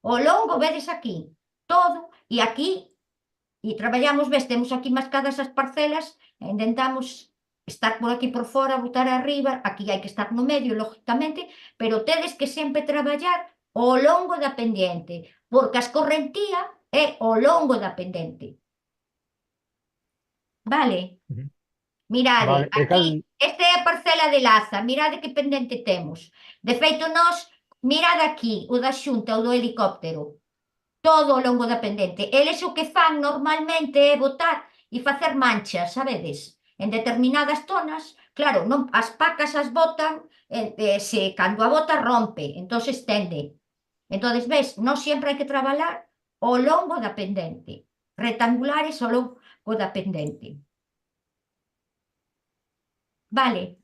O longo, vedes aquí, todo, e aquí, e traballamos, ves, temos aquí mascadas as parcelas, e intentamos estar por aquí por fora, botar arriba, aquí hai que estar no medio, lógicamente, pero tedes que sempre traballar ao longo da pendiente, porque a escorrentía é ao longo da pendente. Vale? Ujú. Mirade, Vale, e aquí, esta é a parcela de Laza, mirade que pendente temos. De feito, nós, mirade aquí, o da xunta, o do helicóptero, todo ao longo da pendente. Eles o que fan normalmente é botar e facer manchas, sabedes? En determinadas zonas, claro, non, as pacas as botan, cando a bota rompe, entón se estende. Entón, ves, nós sempre hai que traballar ao longo da pendente, rectangulares ao longo da pendente. Vale.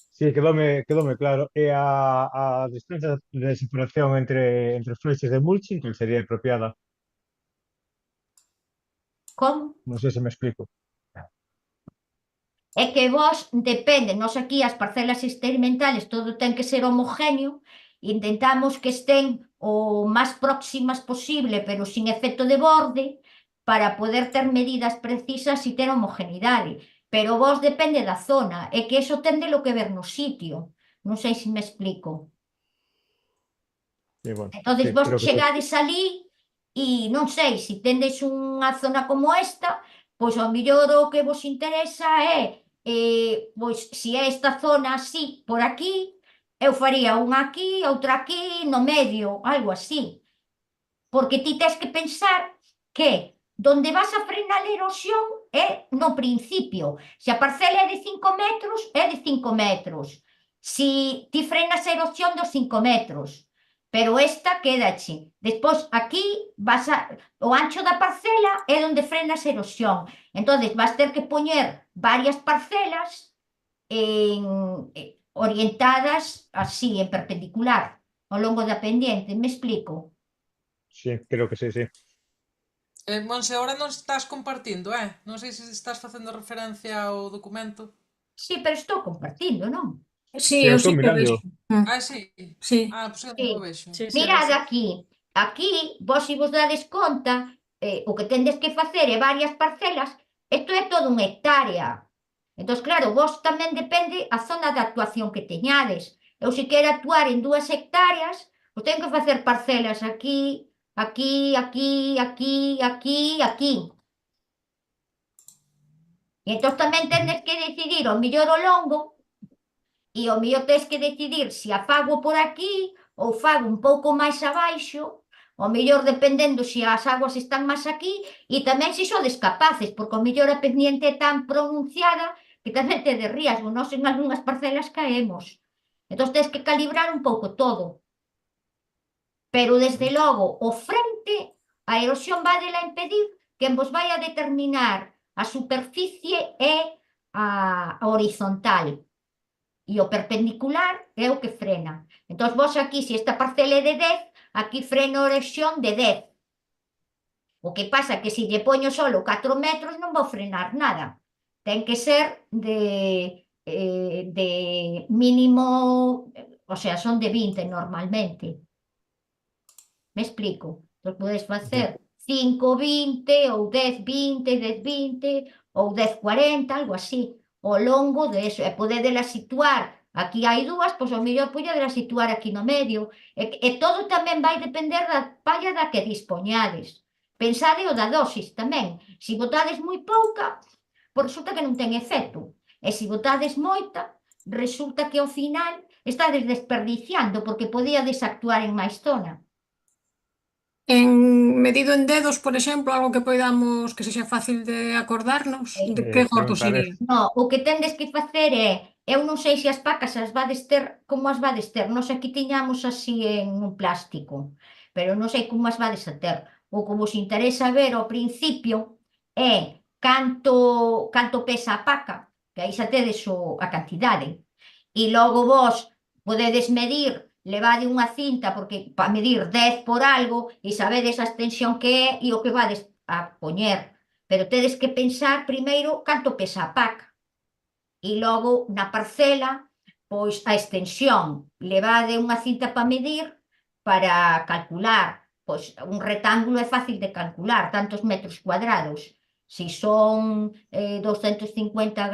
Sí, quedoume claro. E a distancia de separación entre os feixes de mulching, que sería apropiada? Como? Non sei se me explico. É que vos, depende, nós aquí as parcelas experimentales todo ten que ser homogéneo, intentamos que estén o máis próximas posible, pero sin efecto de borde, para poder ter medidas precisas e ter homogeneidade. Pero vos depende da zona, é que eso ten de lo que ver no sitio. Non sei se me explico. Sí, bueno, Entonces sí, vos creo que sí. chegades ali e non sei, se tendes unha zona como esta, pois ao mellor o que vos interesa é, pois se é esta zona así, por aquí, eu faría unha aquí, outra aquí, no medio, algo así. Porque ti tes que pensar que donde vas a frenar a erosión é no principio. Se a parcela é de 5 metros, é de 5 metros. Si ti frenas a erosión dos 5 metros, pero esta quédache. Despois, aquí, o ancho da parcela é onde frenas a erosión. Entonces, vas ter que poñer varias parcelas orientadas así, en perpendicular, ao longo da pendiente. Me explico? Sí, creo que sí, sí. Monse, ahora non estás compartindo, Non sei se estás facendo referencia ao documento. Sí, pero estou compartindo, non? Sí, Eu eu estou sí que o mirando. vexo. Sí. Sí. Pois eu non Sí. o vexo. Sí, Mirad sí. aquí. Aquí, vos se vos dades conta, o que tendes que facer é varias parcelas. Isto é todo unha hectárea. Entón, claro, vos tamén depende a zona de actuación que teñades. Eu se quero actuar en 2 hectáreas, pois tenho que facer parcelas aquí, aquí, aquí, aquí, aquí, aquí. E entón tamén tendes que decidir o mellor o longo, e o mellor tens que decidir se a fago por aquí ou fago un pouco máis abaixo, o mellor dependendo se as aguas están máis aquí, e tamén se sodes capaces, porque o mellor a pendiente é tan pronunciada que tamén te derrías, ou nós en algunhas parcelas caemos. Entón tens que calibrar un pouco todo. Pero, desde logo, o frente, a erosión vadela impedir, quen vos vai a determinar a superficie é a horizontal. E o perpendicular é o que frena. Entón, vos aquí, se esta parcela é de 10, aquí frena a erosión de 10. O que pasa é que se lle poño solo 4 metros non vou frenar nada. Ten que ser de mínimo, o sea, son de 20 normalmente. Me explico? Entón, podes facer 5, 20, ou 10, 20, 10, 20, ou 10, 40, algo así, ao longo de eso. E podedela situar, aquí hai 2, pois ao mellor podedela situar aquí no medio. E todo tamén vai depender da palla da que dispoñades. Pensade o da dosis tamén. Se botades moi pouca, pois resulta que non ten efecto. E se botades moita, resulta que ao final estades desperdiciando, porque podíades actuar en máis zona. En medido en dedos, por exemplo, algo que poidamos que sexa fácil de acordarnos, de que gordo Preguntaré. sería? No, o que tendes que facer é, eu non sei se as pacas as vades ter, como as vades ter, nós aquí tiñamos así en un plástico, pero non sei como as vades a ter. O que vos interesa ver ao principio é canto pesa a paca, que aí xa tedes a cantidade. E logo vos podedes medir, levade unha cinta porque para medir 10 por algo e sabedes a extensión que é e o que vades a poñer. Pero tedes que pensar primeiro canto pesa a paca. E logo na parcela, pois a extensión. Levade unha cinta para medir, para calcular. Pois un rectángulo é fácil de calcular, tantos metros cuadrados. Si son 250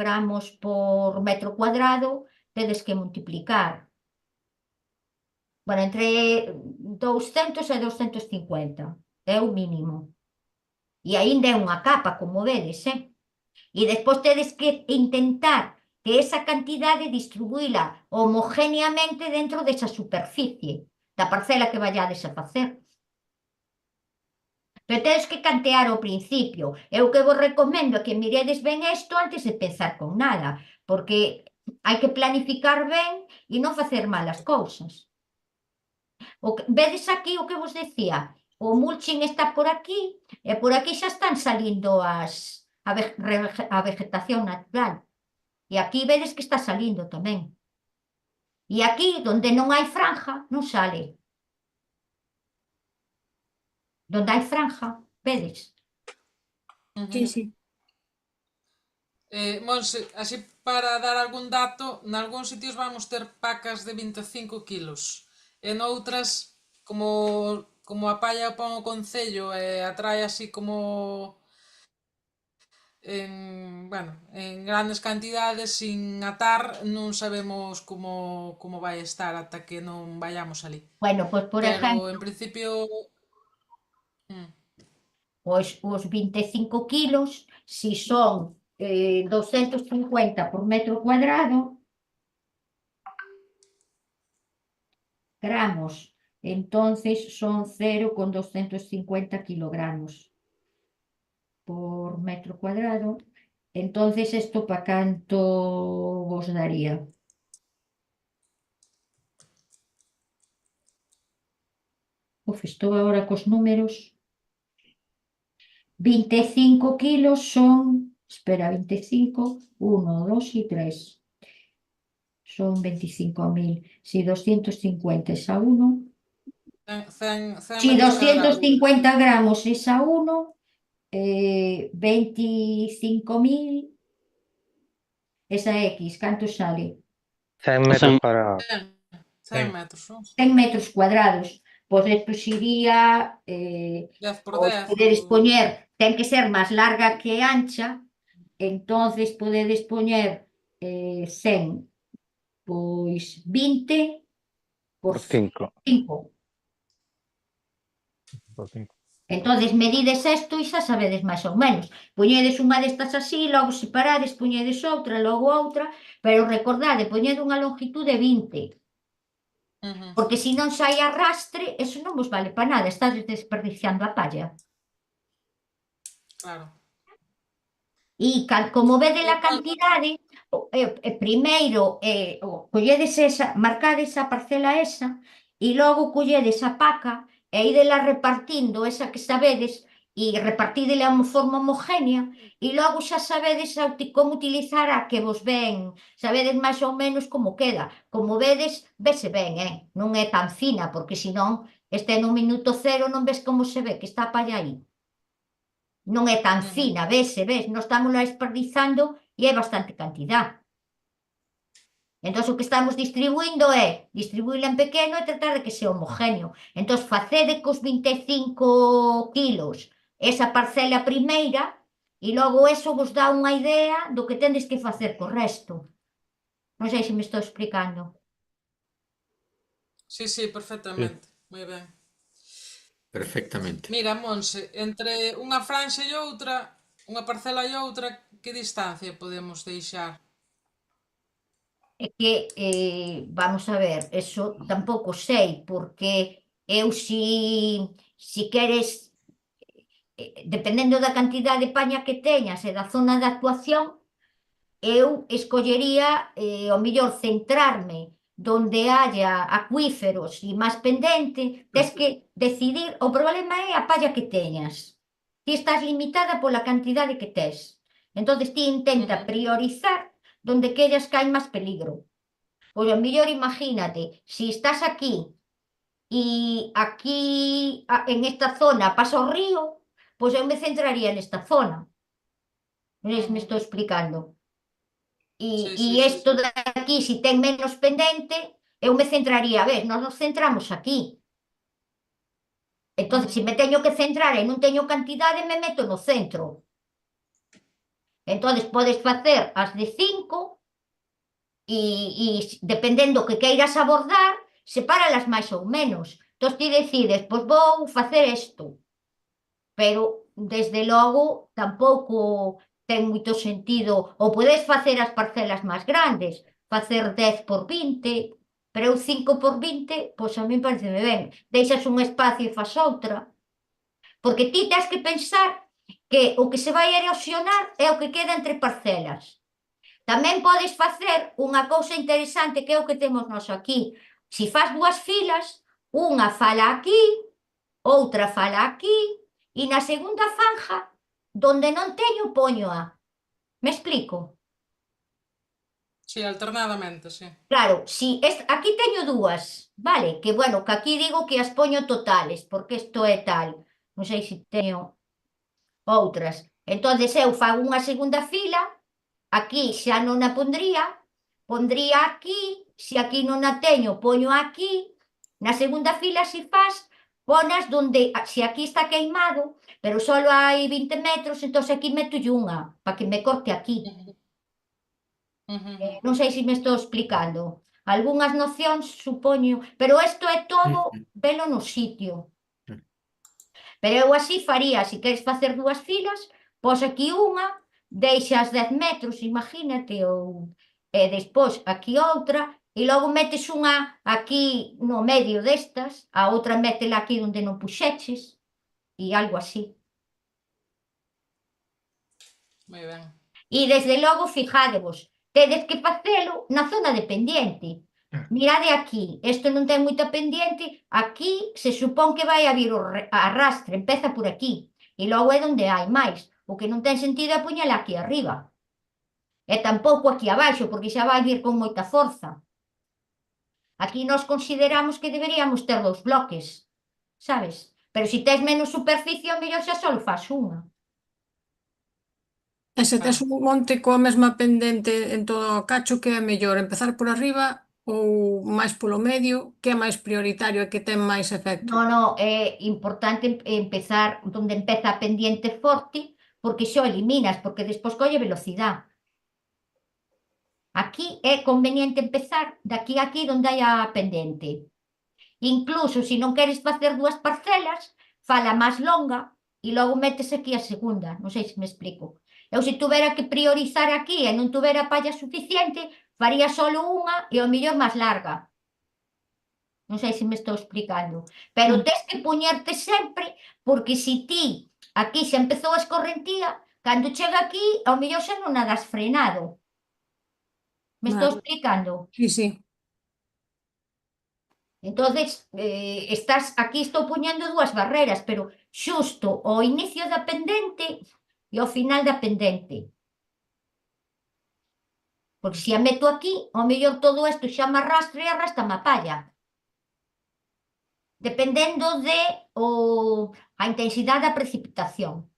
gramos por metro cuadrado, tedes que multiplicar. Bueno, entre 200 e 250 é o mínimo. E aínda é unha capa, como vedes, E despois tedes que intentar que esa cantidade distribuíla homogeneamente dentro desa superficie da parcela que vallades a facer. Pero tedes que cantear ao principio. Eu que vos recomendo é que miredes ben isto antes de pensar con nada, porque hai que planificar ben e non facer malas cousas. Vedes aquí o que vos decía? O mulching está por aquí e por aquí xa están salindo a vegetación natural. E aquí vedes que está salindo tamén. E aquí, donde non hai franja, non sale. Donde hai franja, vedes? Sí, sí. Monse, así para dar algún dato, nalgúns sitios vamos ter pacas de 25 kilos. E noutras, como a palla pon o concello e atrae así como en grandes cantidades, sin atar, non sabemos como vai estar ata que non vayamos ali. Bueno, pois por Pero exemplo, en principio... pois os 25 kilos, si son 250 por metro cuadrado, gramos, entonces son 0,250 kilogramos. por metro cuadrado. Entonces, isto para canto vos daría? Uf, estou agora cos números. 25 kilos son, espera, 25, 1, 2 y 3. Son 25.000. Si 250 es a 1. 100 Si metros cadrados. 250 gramos es a 1, 25.000. Esa X, ¿canto sale? 100 O metros sea, cuadrados. 100 metros, son 100 metros cuadrados. Pois isto sería, 10 por pois 10 podedes ou... poñer, ten que ser máis larga que ancha, entonces podedes poñer 100, pois 20 por Por 5. 5. Por 5. Entonces medides isto e xa sabedes máis ou menos. Poñedes unha destas así, logo separades, poñedes outra, logo outra, pero recordade, poñede unha longitud de 20. Ujú, Porque se non sai arrastre, eso non vos vale para nada, estás desperdiciando a palla. claro. E como vede a cantidade, primeiro colledes esa, marcades a parcela esa, e logo colledes a paca e idela repartindo esa que sabedes e repartídela de forma homogénea e logo xa sabedes como utilizar a que vos ven, sabedes máis ou menos como queda. Como vedes, vese ben, non é tan fina, porque senón este no minuto cero non ves como se ve, que está a palla aí. Non é tan Ujú. fina, ves, non estamos lá desperdizando e é bastante cantidad. Entón, o que estamos distribuindo é distribuíla en pequeno e tratar de que sea homogéneo. Entón, facede cos 25 kilos esa parcela primeira e logo eso vos dá unha idea do que tendes que facer co resto. Non sei se me estou explicando. Sí, sí, perfectamente. Moi ben. perfectamente. Mira, Monse, entre unha franxa e outra, unha parcela e outra, que distancia podemos deixar? É que, vamos a ver, eso tampouco sei, porque eu si queres, dependendo da cantidade de paña que teñas e da zona de actuación, eu escollería, ao mellor, centrarme donde haya acuíferos e máis pendente, tes que decidir, o problema é a palla que teñas. Ti estás limitada pola cantidade que tes. Entonces ti intenta Ujú. priorizar donde quellas que hai máis peligro. Pois ao mellor imagínate, se estás aquí e aquí en esta zona pasa o río, pois eu me centraría nesta zona. Non sei se me Ujú. estou explicando. Sí, E sí, sí, isto sí. de aquí, se ten menos pendente, eu me centraría, ves, nós nos centramos aquí. Entón, Ujú. se me teño que centrar e non teño cantidade, me meto no centro. Entón, podes facer as de 5 e dependendo que queiras abordar, sepáralas máis ou menos. Entón, ti decides, pois vou facer isto. Pero, desde logo, tampouco ten moito sentido. Ou podes facer as parcelas máis grandes, facer 10 por 20, pero eu 5 por 20, pois a mí parece ben. Deixas un espacio e fas outra. Porque ti tens que pensar que o que se vai erosionar é o que queda entre parcelas. Tamén podes facer unha cousa interesante que é o que temos nós aquí. Se fas dúas filas, unha fala aquí, outra fala aquí, e na segunda fanja, donde non teño, poño-a. Me explico? Sí, alternadamente, sí. Claro, si aquí teño dúas, vale? Que, bueno, que aquí digo que as poño totales, porque isto é tal. Non sei se teño outras. Entonces eu fago unha segunda fila, aquí xa non a pondría aquí, se aquí non a teño, poño aquí, na segunda fila se fas, ponas donde, se aquí está queimado, pero só hai 20 metros, entón aquí meto unha, para que me corte aquí. Ujú. Ujú. Non sei se me estou explicando. Algúnas nocións, supoño, pero isto é todo velo no sitio. Pero eu así faría, se queres facer dúas filas, pos aquí unha, deixas 10 metros, imagínate, e despois aquí outra, e logo metes unha aquí no medio destas, a outra métela aquí onde non puxeches, e algo así. moi ben. E, desde logo, fijádevos, tedes que facelo na zona de pendiente. Mirade aquí, isto non ten moita pendiente, aquí se supón que vai a vir o arrastre, empeza por aquí, e logo é onde hai máis. O que non ten sentido é poñela aquí arriba. E tampouco aquí abaixo, porque xa vai vir con moita forza. Aquí nós consideramos que deberíamos ter 2 bloques, sabes? Pero se tes menos superficie, ao mellor xa só faz unha. E se tes un monte coa mesma pendente en todo o cacho, que é mellor empezar por arriba ou máis polo medio, que é máis prioritario e que ten máis efecto? No, é importante empezar onde empeza a pendiente forte, porque xo eliminas, porque despois colle velocidade. Aquí é conveniente empezar daqui a aquí onde hai a pendente. Incluso, se non queres facer 2 parcelas, fala máis longa e logo metes aquí a segunda. Non sei se me explico. Eu, se tuvera que priorizar aquí e non tuvera palla suficiente, faría solo unha e ao mellor máis larga. Non sei se me estou explicando. Pero tes que poñerte sempre, porque se ti aquí xa empezou a escorrentía, cando chega aquí, ao mellor xa non a das frenado. Me estou explicando? Sí, sí. Entonces, estás aquí, estou poñendo 2 barreras, pero xusto ao inicio da pendente e ao final da pendente. Porque se a meto aquí, ao mellor todo isto xa me arrastra e arrastra-me a palla. Dependendo de a intensidade da precipitación.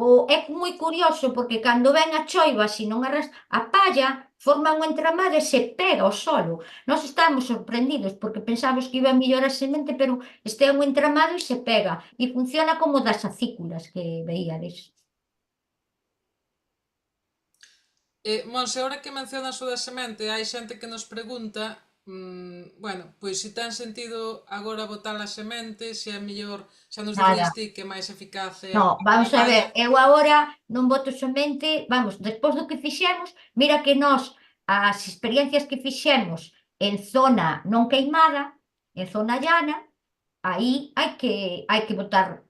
É moi curioso, porque cando ven a choiva, se non arrastra a palla, forma un entramado e se pega ao solo. Nós estamos sorprendidos, porque pensamos que iba a mellorar a semente, pero este é un entramado e se pega. E funciona como das acículas que veíades. Monse, ahora que mencionas o da semente, hai xente que nos pregunta, bueno, pois se ten sentido agora botar a semente, se é mellor, xa nos dixiste que é máis eficaz No, vamos a ver, palla. eu agora non boto semente, vamos, despois do que fixemos, mira que nós, as experiencias que fixemos en zona non queimada, en zona llana, aí hai que botar,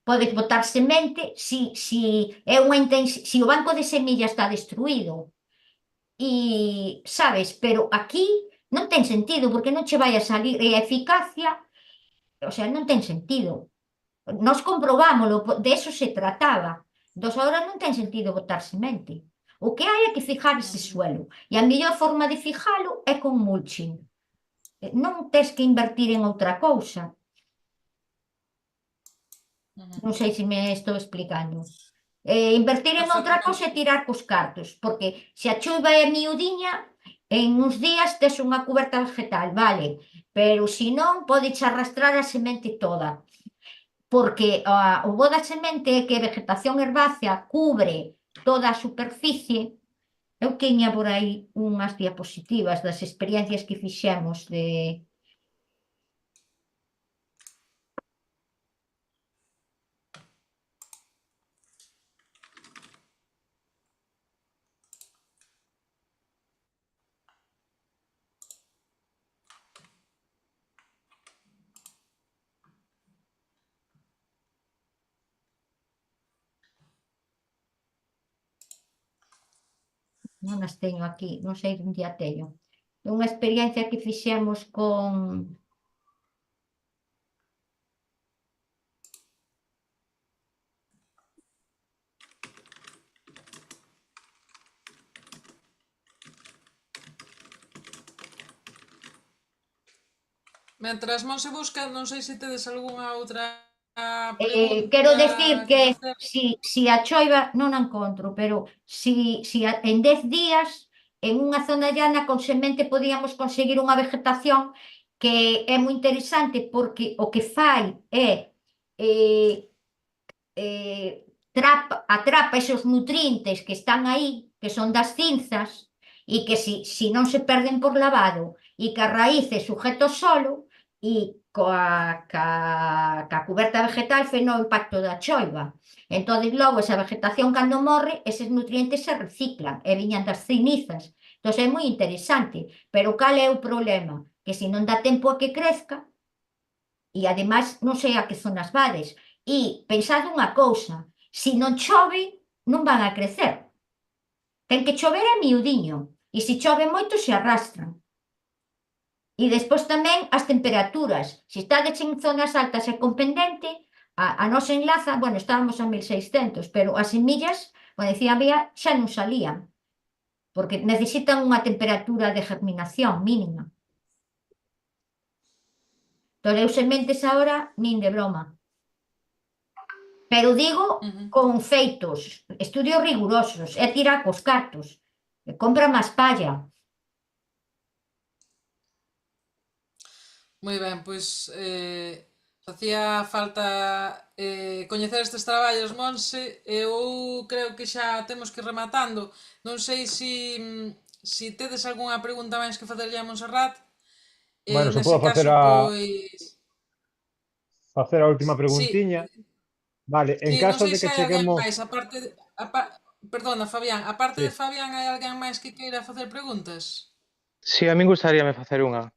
podes botar semente é si o banco de semillas está destruído. E, sabes, pero aquí non ten sentido, porque non che vai a salir, e a eficacia, o sea, non ten sentido. Nós comprobámoslo, de eso se trataba. Dos agora non ten sentido botar semente. O que hai é que fijar ese suelo. E a mellor forma de fijalo é con mulching. Non tes que invertir en outra cousa. Non sei se me estou explicando. Invertir en outra cousa é tirar cos cartos, porque se a chuva é miudiña, en uns días tes unha cuberta vegetal, vale, pero se non, podes arrastrar a semente toda. Porque o bo da semente é que a vegetación herbácea cubre toda a superficie. Eu tiña por aí unhas diapositivas das experiencias que fixemos de... Non as teño aquí, non sei onde a teño. É unha experiencia que fixemos con... Mentras Monse busca, non sei se tedes algunha outra pregunta. Quero decir que si a choiva non a encontro, pero en 10 días en unha zona llana con semente podíamos conseguir unha vegetación que é moi interesante, porque o que fai é atrapa esos nutrientes que están aí, que son das cinzas, e que si non se perden por lavado, e que a raíz é sujeto ao solo, e ca cuberta vegetal frena o impacto da choiva. Entón, logo, esa vegetación, cando morre, eses nutrientes se reciclan e viñan das cenizas. Entón, é moi interesante. Pero cal é o problema? Que se non dá tempo a que crezca, e ademais non sei a que zonas vades, E pensad unha cousa, se non chove, non van a crecer. Ten que chover a miudiño, e se chove moito se arrastran. E despois tamén as temperaturas. Se estades en zonas altas e con pendente, a nosa enlaza, bueno, estábamos a 1600, pero as semillas, como decía Bea, xa non salían, porque necesitan unha temperatura de germinación mínima. Entón, eu sementes agora nin de broma. Pero digo con feitos, estudios rigurosos, é tirar cos cartos, compra máis palla. Moi ben, pois facía falta coñecer estes traballos, Monse. Eu creo que xa temos que ir rematando. Non sei se tedes algunha pregunta máis que facerlle a Monserrat. Bueno, se Nese podo facer caso, pois... a última Sí, preguntiña. Vale, en sí, non caso sei de se que hai alguén cheguemos... máis, perdona, Fabián, aparte Sí. de Fabián, hai alguén máis que queira facer preguntas? Si, a min gustaríame facer unha.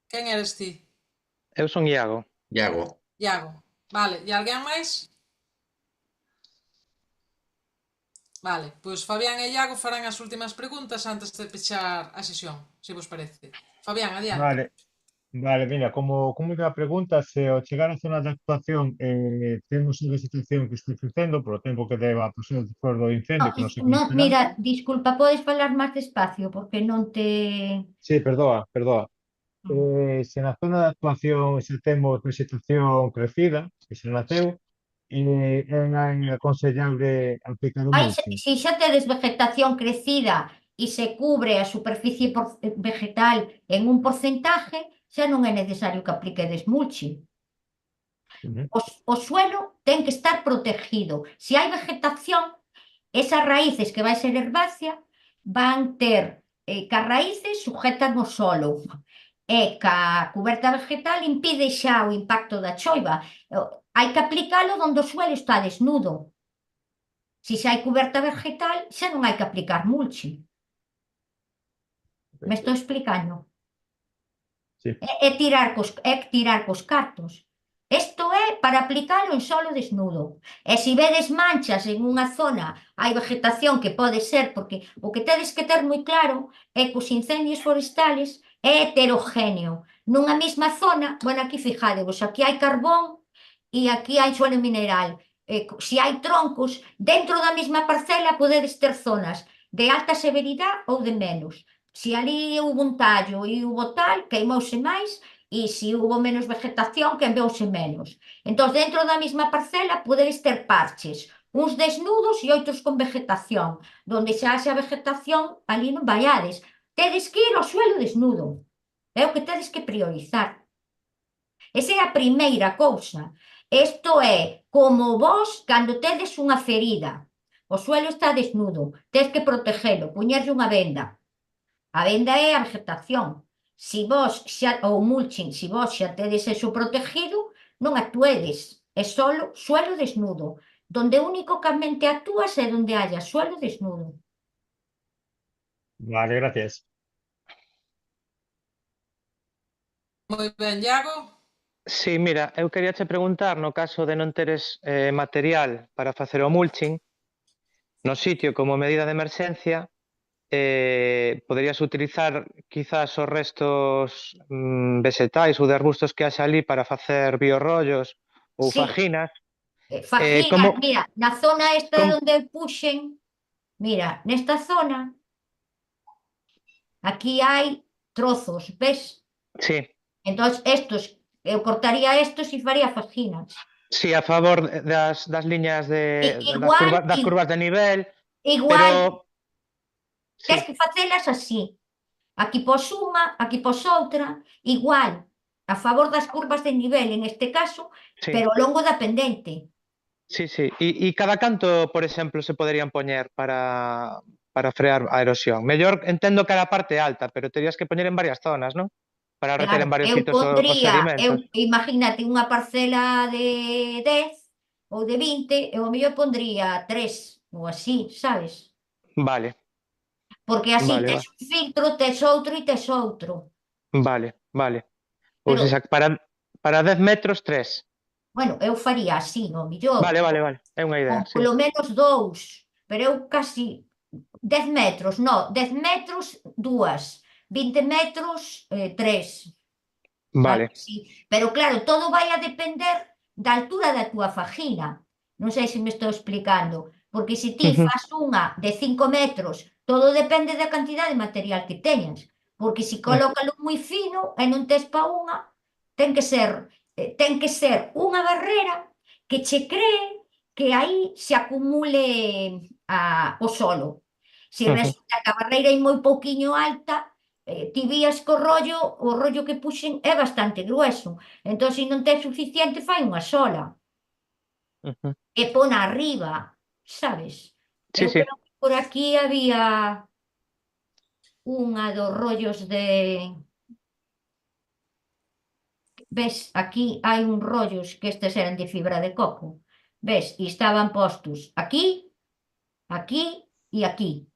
Quen eres ti? Eu son Iago. Iago. Iago. Vale, e alguén máis? Vale, pois Fabián e Iago farán as últimas preguntas antes de pechar a sesión, se vos parece. Fabián, adiante. Vale, mira, como última pregunta, se ao chegar á zona de actuación temos a vegetación que está crecendo polo tempo que deba pasar despois do incendio, que non sei como estará. Mira, disculpa, podes falar máis despacio porque non te... Sí, perdoa. Se na zona de actuación xa temos vegetación crecida, que xa naceu, é aconsellable aplicar o mulching. Se xa tedes vegetación crecida e se cubre a superficie vegetal en un porcentaje, xa non é necesario que apliquedes mulching. O suelo ten que estar protegido. Se hai vegetación, esas raíces que vai ser herbácea van ter que as raíces sujetan o solo e ca cuberta vegetal impide xa o impacto da choiva. Hai que aplicalo onde o suelo está desnudo. Se xa hai cuberta vegetal, xa non hai que aplicar mulching. Me estou explicando? Sí. É tirar cos cartos. Isto é para aplicalo en solo desnudo. E se vedes manchas en unha zona, hai vegetación que pode ser, porque o que tedes que ter moi claro é que os incendios forestales é heterogéneo. Nunha mesma zona, bueno, aquí fijadevos, aquí hai carbón e aquí hai suelo mineral. Se hai troncos, dentro da mesma parcela podedes ter zonas de alta severidade ou de menos. Se ali houve un tallo e houve tal, queimouse máis, e se houve menos vegetación, queimouse menos. Entón, dentro da mesma parcela podedes ter parches, uns desnudos e outros con vegetación. Donde xa haxa vegetación, ali non vaiades. Tedes que ir ao suelo desnudo. É o que tedes que priorizar. Esa é a primeira cousa. Isto é como vos cando tedes unha ferida. O suelo está desnudo, tedes que protegelo, poñerlle unha venda. A venda é a vegetación. Se vos xa, ou mulching, se vos xa tedes eso protegido, non actuedes. É solo suelo desnudo. Donde únicamente actúas é donde haya suelo desnudo. Vale, gracias. Moi ben, Iago. Si, mira, eu quería che preguntar, no caso de non teres material para facer o mulching, no sitio como medida de emerxencia, poderías utilizar quizás os restos vegetais ou de arbustos que haxa ali para facer biorrollos ou Sí. fajinas. Fajinas, mira, na zona esta onde puxen, mira, nesta zona, aquí hai trozos, ves? Sí. Entón, eu cortaría estos e faría fajinas. Sí, a favor das liñas das curvas de nivel, Igual, pero... tens que facelas así. Aquí pos unha, aquí pos outra, igual, a favor das curvas de nivel, en este caso, pero ao longo da pendente. Sí, sí. E cada canto, por exemplo, se poderían poñer para frear a erosión? Mellor entendo que era a parte alta, pero terías que poñer en varias zonas, non? Para reter en varios sitios os sedimentos. Imagínate unha parcela de 10 ou de 20, eu ao mellor pondría 3 ou así, sabes? Vale. Porque así tes un filtro, tes outro e tes outro. Vale. Ou seja, para 10 metros, 3. Bueno, eu faría así, no millor, Vale, vale, vale. É unha idea, con sí. polo menos 2, pero eu casi 10 metros, no, 10 metros 2, 20 metros 3, algo Vale. así. Pero claro, todo vai a depender da altura da túa fajina. Non sei se me estou explicando, porque se ti Ujú, fas unha de 5 metros, todo depende da cantidad de material que teñas, porque se colócalo moi fino e non tes pa unha, ten que ser unha barrera que che cree que aí se acumule o solo. Se ujú. resulta que a barreira é moi pouquiño alta, ti vías que o rollo que puxen é bastante grueso. Entón, se non ten suficiente, fai unha sola. Ujú. E pon arriba, sabes? Sí, Eu sí. creo que por aquí había unha dos rollos de... Ves, aquí hai uns rollos que estes eran de fibra de coco. Ves, e estaban postos aquí, aquí e aquí.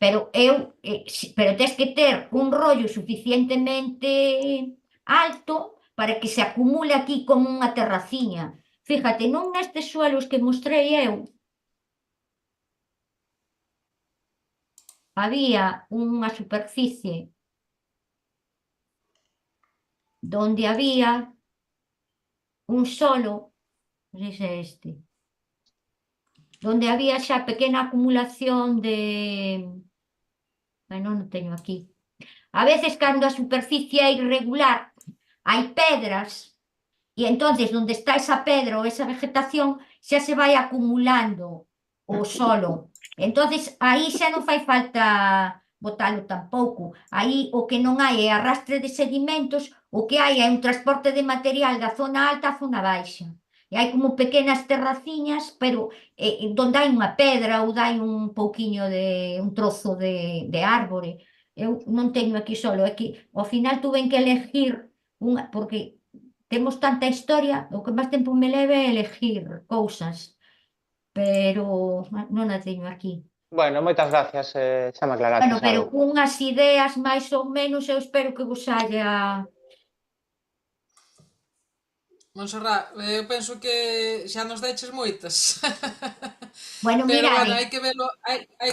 Pero tens que ter un rollo suficientemente alto para que se acumule aquí como unha terraciña. Fíjate, non nestes suelos que mostrei eu, había unha superficie donde había un solo, non sei se é este, donde había xa pequena acumulación de... non o teño aquí. A veces, cando a superficie é irregular, hai pedras. E entonces, onde está esa pedra ou esa vegetación, xa se vai acumulando o solo. Entonces, aí xa non fai falta botalo tampouco. Aí o que non hai é arrastre de sedimentos, o que hai é un transporte de material da zona alta á zona baixa. E hai como pequenas terraciñas, pero donde hai unha pedra ou hai un pouquiño de un trozo de árbore. Eu non teño aquí solo, é que ao final tuven que elegir unha, porque temos tanta historia, o que máis tempo me leve é elegir cousas, pero non a teño aquí. Bueno, moitas gracias, xa me Bueno, aclaraches pero algo. unhas ideas máis ou menos eu espero que vos haya... Montserrat, eu penso que xa nos deches moitas. Bueno, Pero bueno, mirade, hai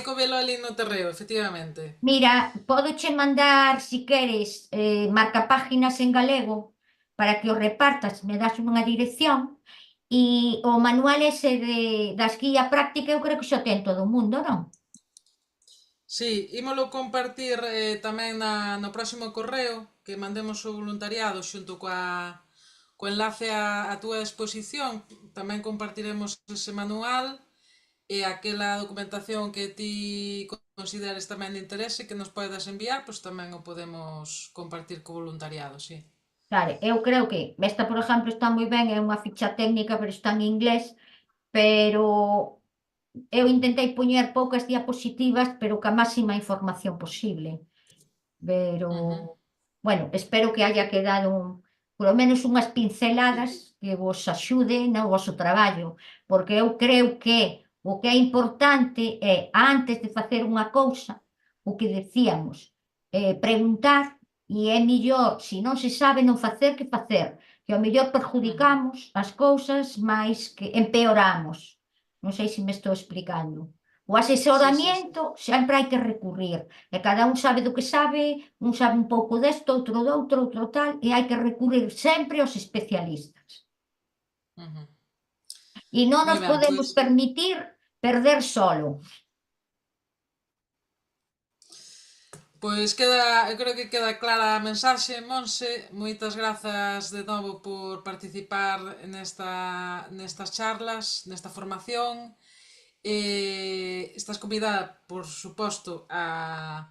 que velo ali no terreo, efectivamente. mira, podoche mandar, si queres, marcapáginas en galego para que o repartas, me das unha dirección, e o manual ese das guía práctica eu creo que xa ten todo o mundo, non? Sí, ímolo compartir tamén no próximo correo que mandemos o voluntariado xunto co enlace a túa exposición. Tamén compartiremos ese manual e aquela documentación que ti consideres tamén de interese que nos podes enviar, pois tamén o podemos compartir co voluntariado, sí. Claro, eu creo que esta, por exemplo, está moi ben, é unha ficha técnica, pero está en inglés, pero eu intentei poñer poucas diapositivas, pero ca máxima información posible. Pero, bueno, espero que haya quedado polo menos unhas pinceladas que vos axude no vosso traballo, porque eu creo que o que é importante é, antes de facer unha cousa, o que decíamos, preguntar, e é millor, se non se sabe non facer que facer, que ao mellor perjudicamos as cousas máis que empeoramos. Non sei se me estou explicando. O asesoramiento sempre hai que recurrir, e cada un sabe do que sabe, un sabe un pouco desto, outro doutro, outro tal, e hai que recurrir sempre aos especialistas. E non Moi nos ben, podemos pois permitir perder solo. Pois eu creo que queda clara a mensaxe, Monse. Moitas grazas de novo por participar nestas charlas, nesta formación. Estás convidada, por suposto, a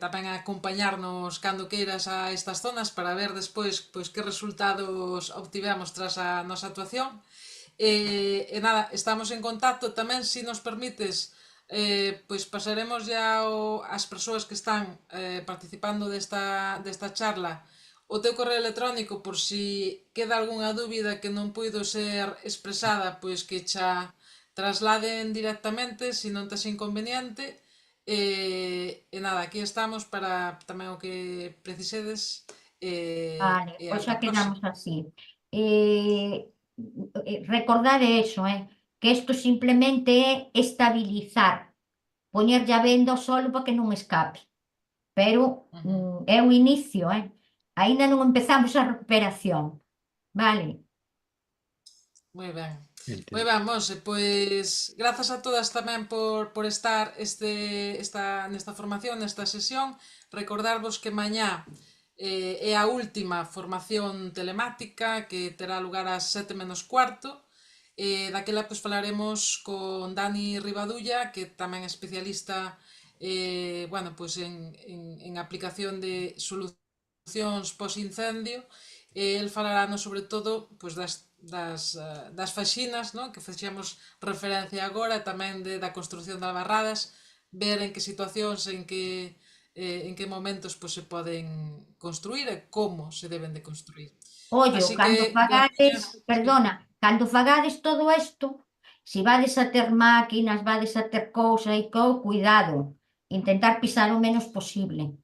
tamén a acompañarnos cando queiras a estas zonas para ver despois pois que resultados obtivemos tras a nosa actuación. Nada, estamos en contacto tamén, se nos permites, pois pasaremos ya as persoas que están participando desta charla o teu correo electrónico por si queda algunha dúbida que non puido ser expresada, pois que xa trasladen directamente, se non tes inconveniente. Nada, aquí estamos para tamén o que precisedes. Vale, E pois ata xa a quedamos próxima. así. recordar eso, que isto simplemente é estabilizar, poñerlle a venda ao solo para que non escape. Pero é o inicio, Aínda non empezamos a recuperación, vale? Moi ben. Entiendo. Moi ben, Monse, pois grazas a todas tamén por estar nesta formación, nesta sesión. Recordarvos que mañá é a última formación telemática que terá lugar ás 7:15. Daquela pois falaremos con Dani Rivadulla, que tamén é especialista bueno, pois en aplicación de solucións pos-incendio. El falarános sobre todo pois das faxinas, non? Que fixemos referencia agora, tamén da construción de albarradas, ver en que situacións, en que momentos pois, se poden construir e como se deben de construir. Ollo, Así cando que, fagades, gracias. perdona, cando fagades todo isto, se vades a ter máquinas, vades a ter cousa e cuidado, intentar pisar o menos posible.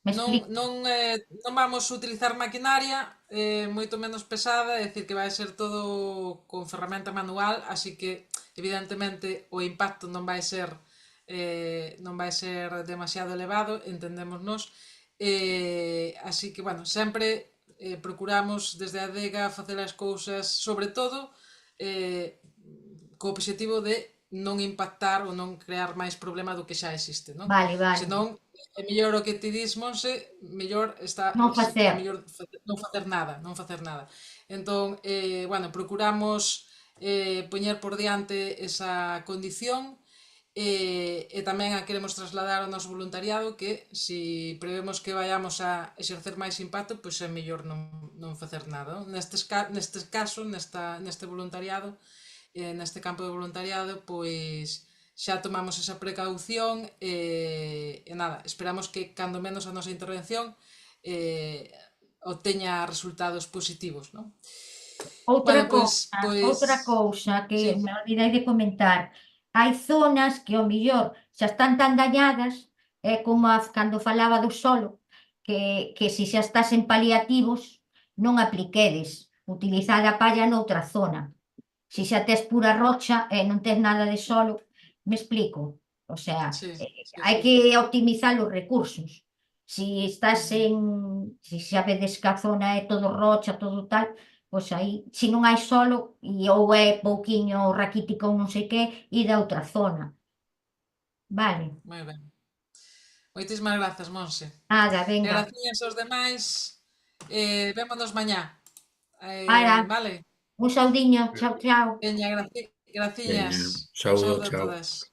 Me explico? Non vamos a utilizar maquinaria moito menos pesada, é dicir que vai ser todo con ferramenta manual, así que evidentemente o impacto non vai ser demasiado elevado, entendémonos, así que, bueno, sempre procuramos desde a adega facer as cousas, sobre todo co obxectivo de non impactar ou non crear máis problema do que xa existe, non? Vale. Senón, é mellor o que ti dis, Monse, mellor está Non facer. mellor non facer nada. Entón, bueno, procuramos poñer por diante esa condición e tamén a queremos trasladar ao noso voluntariado que si prevemos que vayamos a exercer máis impacto, pois é mellor non facer nada. Neste caso, neste voluntariado, neste campo de voluntariado, pois xa tomamos esa precaución e nada, esperamos que cando menos a nosa intervención obteña resultados positivos, non? Outra Bueno, pois cousa que sí. me olvidei de comentar. Hai zonas que ao millor xa están tan dañadas, como cando falaba do solo, que se xa estás en paliativos non apliquedes, utilizade a palla noutra zona. Se xa tes pura rocha e non tes nada de solo, me explico? O sea, Sí, hai que optimizar os recursos. Se estás se xa vedes que a zona é todo rocha, todo tal, pois aí, se non hai solo ou é pouquiño raquítico ou non sei que, id a outra zona. Vale. moi ben. Moitísimas grazas, Monse. Nada, E venga. graciñas aos demais. Vémonos mañá. Ara, Vale? un saudiño. Chao. Veña, Venga, graciñas. Un saúdo, saúdo a chao. todas.